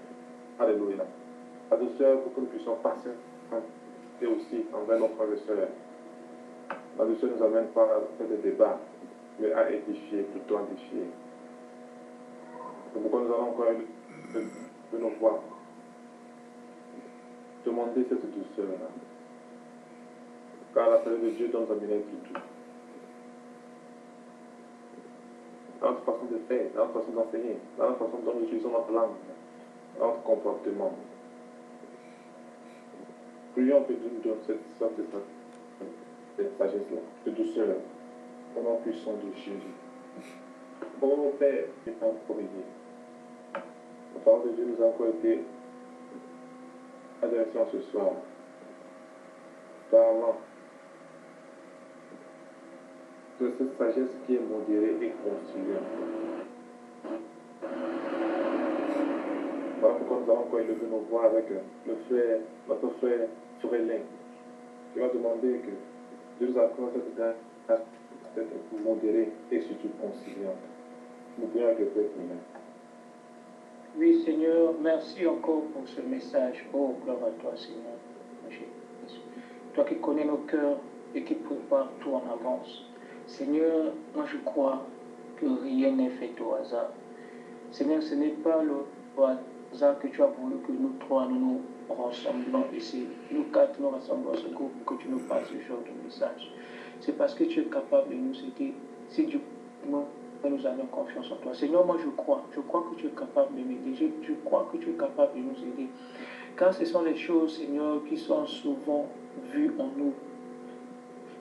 Alléluia. La douceur pour que nous puissions passer et aussi envers nos frères et sœurs. La douceur ne nous amène pas à faire des débats, mais à édifier, plutôt à édifier. C'est pourquoi nous allons encore de nos voix demander cette douceur-là. Car la parole de Dieu donne un miel tout doux. Dans notre façon de faire, dans notre façon d'enseigner, dans notre façon dont nous utilisons notre langue, dans notre comportement. Prions que Dieu nous donne cette sorte de sagesse-là, de douceur, au nom puissant de Jésus. Oh Père, et en premier. La parole de Dieu nous a encore été adressée ce soir, parlant de cette sagesse qui est modérée et conciliante. Voilà pourquoi nous allons encore élever nos voix avec notre frère Frélin. Je vais demander que Dieu nous accorde cette grâce d'être modéré et surtout conciliante. Nous prions avec le Père Frélin. Oui, Seigneur, merci encore pour ce message. Oh, gloire à toi, Seigneur. Toi qui connais nos cœurs et qui prépare tout en avance. Seigneur, moi je crois que rien n'est fait au hasard. Seigneur, ce n'est pas le hasard que tu as voulu que nous trois nous nous rassemblons ici. Nous quatre nous rassemblons ce groupe, que tu nous passes ce genre de message. C'est parce que tu es capable de nous aider. Si du moins nous avons confiance en toi. Seigneur, moi je crois que tu es capable de m'aider. Je crois que tu es capable de nous aider. Car ce sont les choses, Seigneur, qui sont souvent vues en nous.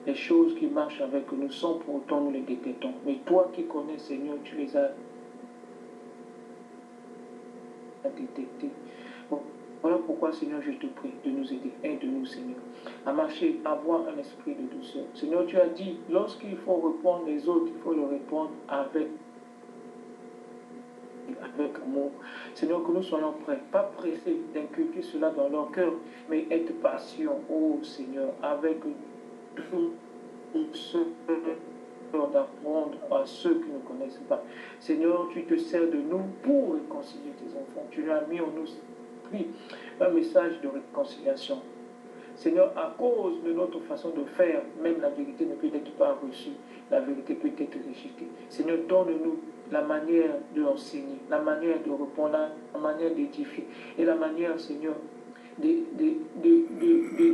Les choses qui marchent avec nous, sans pour autant nous les détectons. Mais toi qui connais, Seigneur, tu les as détectés. Bon, voilà pourquoi, Seigneur, je te prie de nous aider. Aide-nous, Seigneur, à marcher, à avoir un esprit de douceur. Seigneur, tu as dit, lorsqu'il faut répondre les autres, il faut le répondre avec amour. Seigneur, que nous soyons prêts, pas pressés d'inculquer cela dans leur cœur, mais être patient, oh Seigneur, avec tout ceux d'apprendre à ceux qui ne connaissent pas. Seigneur, tu te sers de nous pour réconcilier tes enfants. Tu as mis en nous un message de réconciliation. Seigneur, à cause de notre façon de faire, même la vérité ne peut être pas reçue, la vérité peut être rejetée. Seigneur, donne-nous la manière de enseigner, la manière de répondre, la manière d'édifier et la manière, Seigneur,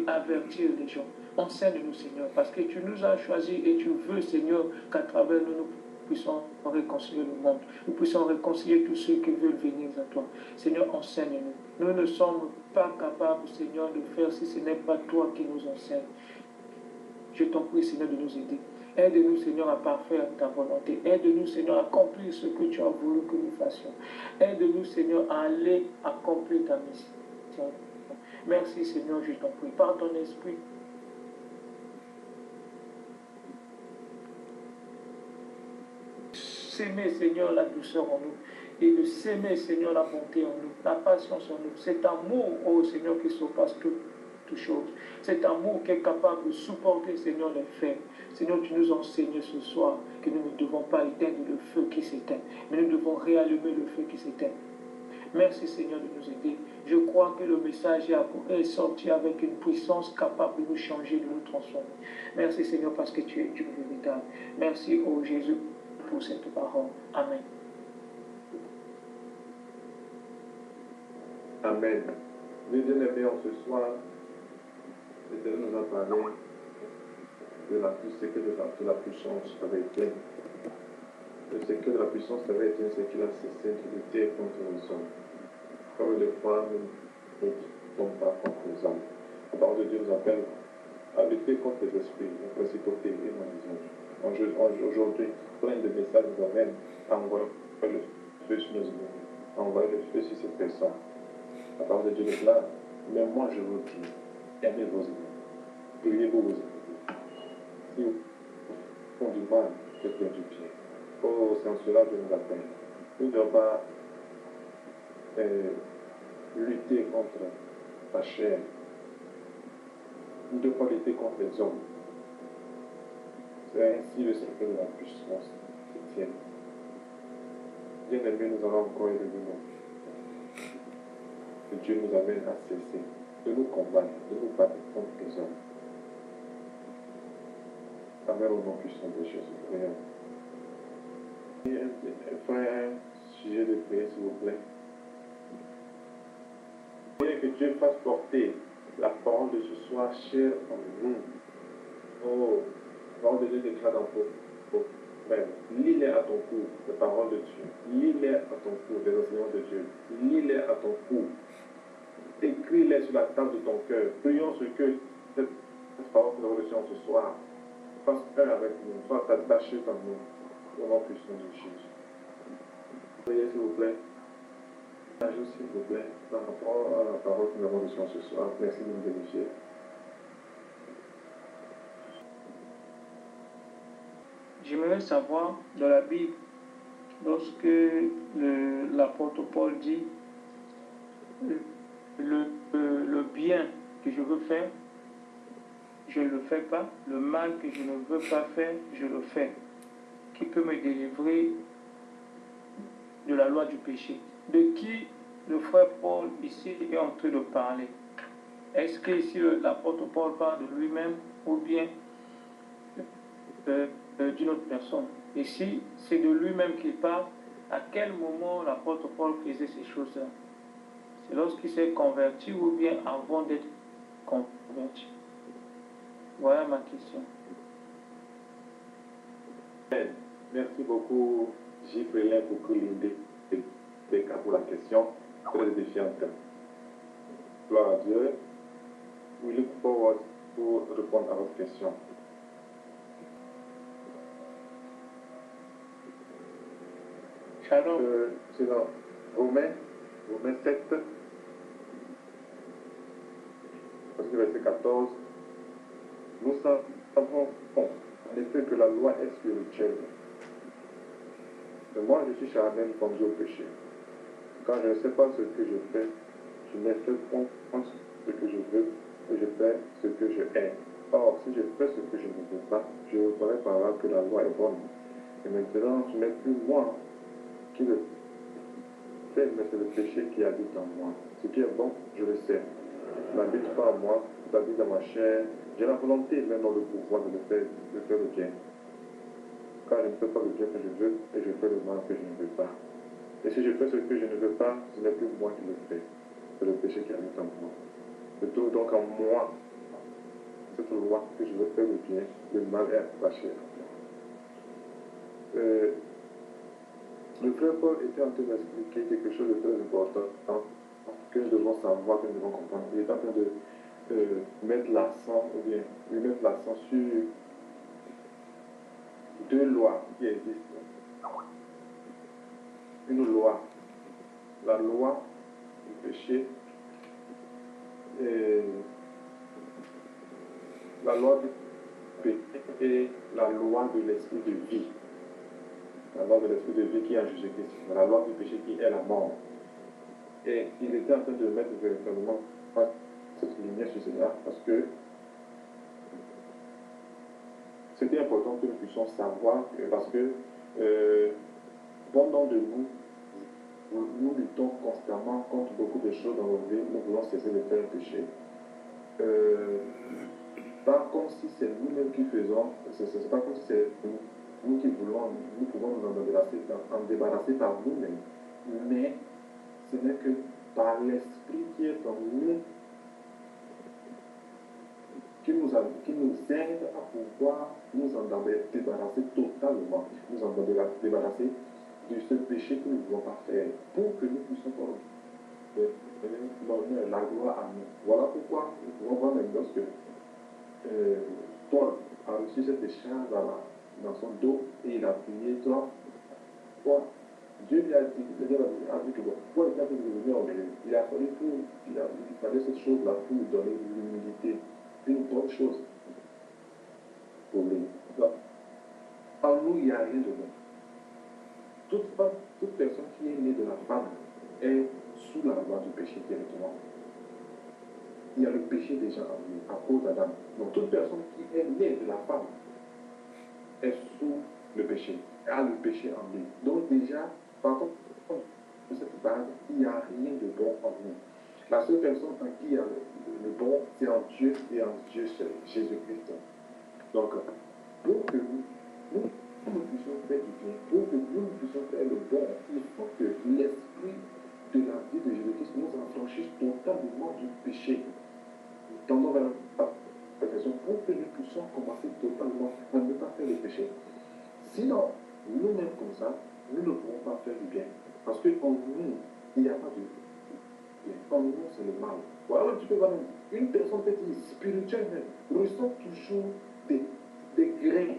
d'avertir les gens. Enseigne-nous, Seigneur, parce que tu nous as choisis et tu veux, Seigneur, qu'à travers nous, nous puissions réconcilier le monde. Nous puissions réconcilier tous ceux qui veulent venir à toi. Seigneur, enseigne-nous. Nous ne sommes pas capables, Seigneur, de faire si ce n'est pas toi qui nous enseigne. Je t'en prie, Seigneur, de nous aider. Aide-nous, Seigneur, à parfaire ta volonté. Aide-nous, Seigneur, à accomplir ce que tu as voulu que nous fassions. Aide-nous, Seigneur, à aller accomplir ta mission. Merci, Seigneur, je t'en prie. Par ton esprit, s'aimer, Seigneur, la douceur en nous et de s'aimer, Seigneur, la bonté en nous, la patience en nous, cet amour, oh Seigneur, qui surpasse toutes choses, cet amour qui est capable de supporter, Seigneur, les faibles. Seigneur, tu nous enseignes ce soir que nous ne devons pas éteindre le feu qui s'éteint, mais nous devons réallumer le feu qui s'éteint. Merci, Seigneur, de nous aider. Je crois que le message est sorti avec une puissance capable de nous changer, de nous transformer. Merci, Seigneur, parce que tu es Dieu véritable. Merci, oh Jésus, pour cette parole. Amen. Amen. Nous bien-aimés, ce soir, l'Éternel nous a parlé de la puissance avec elle. Le secret de la puissance avec elle, c'est qu'il a cessé de lutter contre les hommes. Comme le fois, nous ne luttons pas contre les hommes. La parole de Dieu nous appelle à lutter contre les esprits, les principautés et les maladies. Aujourd'hui, plein de messages nous amènent à envoyer le feu sur nos ennemis, à envoyer le feu sur ces personnes. La parole de Dieu déclare, mais moi je vous dis, aimez vos ennemis, priez pour vos ennemis. Si vous font du mal, faites-leur du bien. Oh, c'est en cela que nous appelle. Nous ne devons pas lutter contre la chair. Nous ne devons pas lutter contre les hommes. C'est ainsi le secret de la puissance chrétienne. Bien aimé, nous allons encore élever nos voix. Que Dieu nous amène à cesser de nous combattre, de nous battre contre les hommes. Amen au nom puissant de Jésus. Prions. Frère, sujet de prière, s'il vous plaît. Que Dieu fasse porter la parole de ce soir chère en nous. Oh, la parole de Dieu déclare dans vos même. Lis-les à ton cours, les paroles de Dieu. Lis-les à ton cours, les enseignements de Dieu. Lis-les à ton cours. Écris-les sur la table de ton cœur. Prions ce que cette parole que nous avons reçue ce soir fasse un avec nous, soit attaché en nous, au nom puissant de Jésus. Priez s'il vous plaît. Ajoute s'il vous plaît, par rapport à la parole que nous avons reçue ce soir. Merci de nous bénéficier. J'aimerais savoir, dans la Bible, lorsque l'apôtre Paul dit le bien que je veux faire, je ne le fais pas. Le mal que je ne veux pas faire, je le fais. Qui peut me délivrer de la loi du péché? De qui le frère Paul ici est en train de parler? Est-ce que ici l'apôtre Paul parle de lui-même ou bien d'une autre personne? Ici, c'est de lui-même qu'il parle. À quel moment l'apôtre Paul faisait ces choses-là? C'est lorsqu'il s'est converti ou bien avant d'être converti? Voilà ma question. Merci beaucoup, J. Frélin, pour l'idée pour la question très édifiante. Gloire à Dieu. We look forward pour répondre à votre question. Shalom. C'est dans Romains 7, parce que verset 14, nous savons en effet que la loi est spirituelle. Mais moi, je suis charnel conduit au péché. Quand je ne sais pas ce que je fais, je me fais comprendre ce que je veux et je fais ce que je hais. Or, si je fais ce que je ne veux pas, je reconnais par là que la loi est bonne. Et maintenant, ce n'est plus moi qui le fais, mais c'est le péché qui habite en moi. Ce qui est bon, je le sais. N'habite pas en moi, n'habite dans ma chair. J'ai la volonté, mais non le pouvoir de faire le bien. Car je ne fais pas le bien que je veux et je fais le mal que je ne veux pas. Et si je fais ce que je ne veux pas, ce n'est plus moi qui le fais. C'est le péché qui habite en moi. Je trouve donc en moi cette loi que je veux faire le bien, le mal est attaché à moi. Le frère Paul était en train d'expliquer quelque chose de très important que nous devons savoir, que nous devons comprendre. Il est en train de mettre l'accent, ou bien de mettre l'accent sur deux lois qui existent. Une loi, la loi du péché et la loi du péché et la loi de l'esprit de vie. La loi de l'esprit de vie qui est en Jésus-Christ. La loi du péché qui est la mort. Et il était en train de mettre véritablement cette lumière sur cela parce que c'était important que nous puissions savoir parce que bon nombre de nous luttons constamment contre beaucoup de choses dans nos vies. Nous voulons cesser de faire le péché. Pas comme si c'est nous-mêmes qui faisons, c'est pas comme si c'est nous qui voulons, nous pouvons nous en débarrasser par nous-mêmes. Mais ce n'est que par l'esprit qui est en nous qui nous aide à pouvoir nous en débarrasser totalement, nous en débarrasser de ce péché que nous ne voulons pas faire, pour que nous puissions donner la gloire à nous. Voilà pourquoi nous pouvons voir même lorsque Paul a reçu cette écharpe dans son dos et il a prié, toi, Dieu lui a dit, le Seigneur a dit que bon, Paul était en train de devenir orgueilleux. Il fallait cette chose-là pour lui donner l'humilité, une bonne chose pour lui. Donc, en nous, il n'y a rien de bon. Toute personne qui est née de la femme est sous la loi du péché directement. Il y a le péché déjà en lui, à cause d'Adam. Donc toute personne qui est née de la femme est sous le péché, a le péché en lui. Donc déjà, par contre, de cette base, il n'y a rien de bon en nous. La seule personne en qui il y a le bon, c'est en Dieu et en Dieu seul, Jésus-Christ. Donc, pour que nous puissions faire du bien, pour que nous puissions faire le bon, il faut que l'esprit de la vie de Jésus-Christ nous affranchisse totalement du péché. Tendons vers la perfection pour que nous puissions commencer totalement à ne pas faire le péché. Sinon, nous-mêmes comme ça, nous ne pourrons pas faire du bien. Parce qu'en nous, il n'y a pas de bien. En nous, c'est le mal. Voilà, tu peux voir même, une personne peut-être spirituelle même, ressent toujours des grains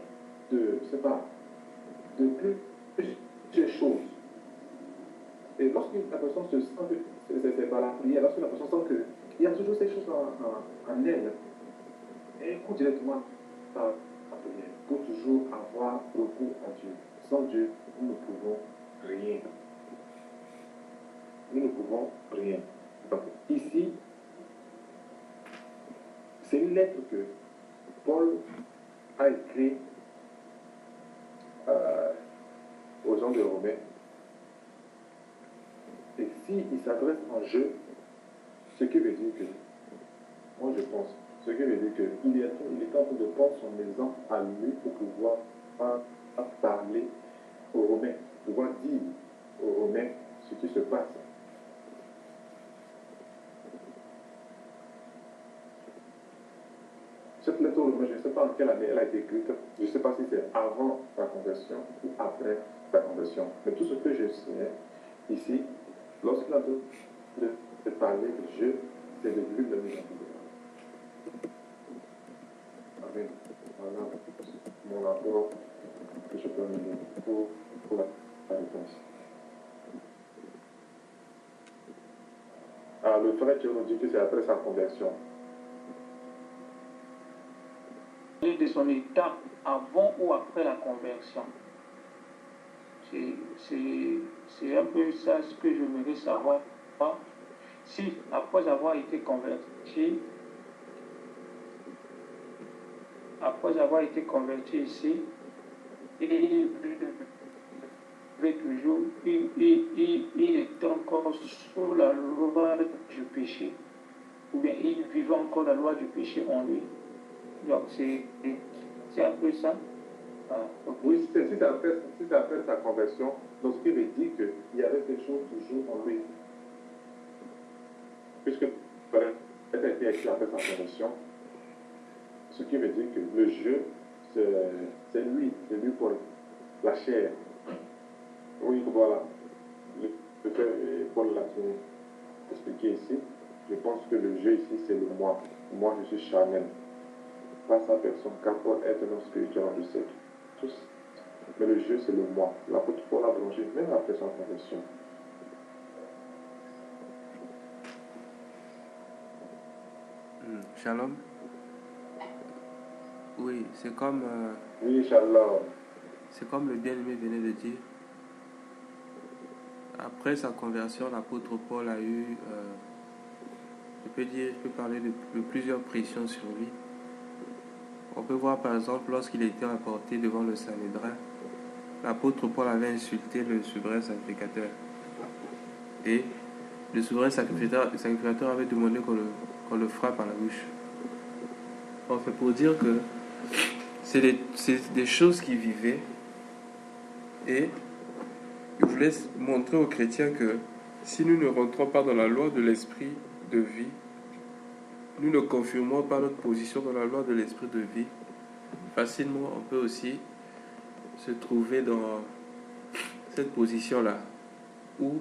de, je sais pas, de plusieurs choses. Et lorsque la personne se sent que, c'est par la prière, lorsque la personne sent qu'il y a toujours ces choses en elle, et écoute directement par la prière, pour toujours avoir recours à Dieu. Sans Dieu, nous ne pouvons rien. Nous ne pouvons rien. Ok. Ici, c'est une lettre que Paul a écrite aux gens de Romains. Et s'il s'adresse en jeu, ce qui veut dire que, moi je pense, ce qui veut dire qu'il est en train de prendre son exemple à lui pour pouvoir parler aux Romains, pouvoir dire aux Romains ce qui se passe. Cette lettre aux Romains, je ne sais pas en quelle année elle a été écrite, je ne sais pas si c'est avant sa conversion ou après sa conversion. Mais tout ce que je sais ici, lorsqu'il a de parler de Dieu, c'est de lui le mise en vie. Amen. Voilà mon rapport que je peux mener pour la réponse. Alors, le frère qui nous dit que c'est après sa conversion. De son état avant ou après la conversion. C'est un peu ça ce que j'aimerais savoir. Si, après avoir été converti ici, il vivait toujours, il était encore sous la loi du péché, ou bien il vivait encore la loi du péché en lui. Donc c'est un peu ça. Oui, si c'est après sa conversion, lorsqu'il veut dire qu'il y avait quelque chose toujours en lui. Puisque peut-être a été écrit après sa conversion, ce qui veut dire que le jeu, c'est lui pour la chair. Oui, voilà. Le frère Paul l'a expliqué ici. Je pense que le jeu ici, c'est le moi. Moi, je suis charnel. Pas sa personne, car Paul est un homme spirituel, je sais. Tous. Mais le jeu, c'est le moi. L'apôtre Paul a bronché même après sa conversion. Shalom. Oui, c'est comme... Oui, shalom. C'est comme le bien-aimé venait de dire. Après sa conversion, l'apôtre Paul a eu, je peux parler de plusieurs pressions sur lui. On peut voir par exemple lorsqu'il était apporté devant le Sanhédrin, l'apôtre Paul avait insulté le souverain sacrificateur. Et le souverain sacrificateur avait demandé qu'on le frappe à la bouche. Bon, c'est pour dire que c'est des choses qu'il vivait. Et il voulait montrer aux chrétiens que si nous ne rentrons pas dans la loi de l'esprit de vie, nous ne confirmons pas notre position dans la loi de l'esprit de vie, facilement on peut aussi se trouver dans cette position-là, où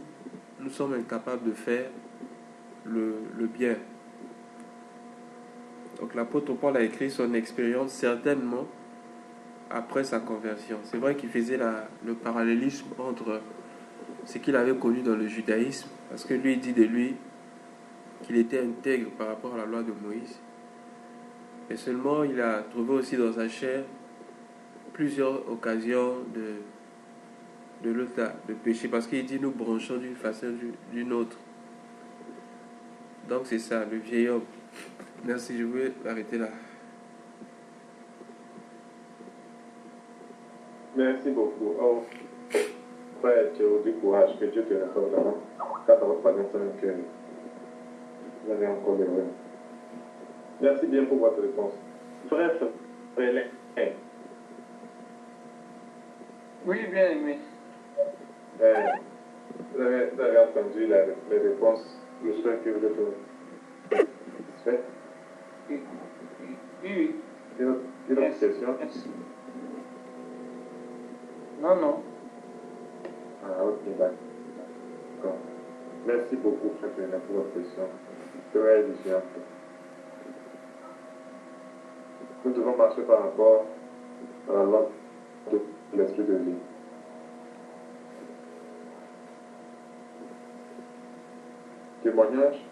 nous sommes incapables de faire le bien. Donc l'apôtre Paul a écrit son expérience certainement après sa conversion. C'est vrai qu'il faisait le parallélisme entre ce qu'il avait connu dans le judaïsme, parce que lui il dit de lui qu'il était intègre par rapport à la loi de Moïse. Mais seulement il a trouvé aussi dans sa chair plusieurs occasions de péché, parce qu'il dit nous branchons d'une façon d'une autre. Donc c'est ça, le vieil homme. Merci, je vais arrêter là. Merci beaucoup. Oh, frère, tu as du courage, que Dieu te restaure là-bas. Quand on va parler que vous avez encore des rêves. Merci bien pour votre réponse. Frère, frère, Oui, bien aimé. vous avez entendu les réponses. J'espère que vous êtes satisfait. Oui. Une autre question? Merci. Non. Ah, ok, d'accord. Merci beaucoup, frère, pour votre question. Très édifiante. Nous devons marcher par rapport à la loi de l'esprit de vie. Témoignage.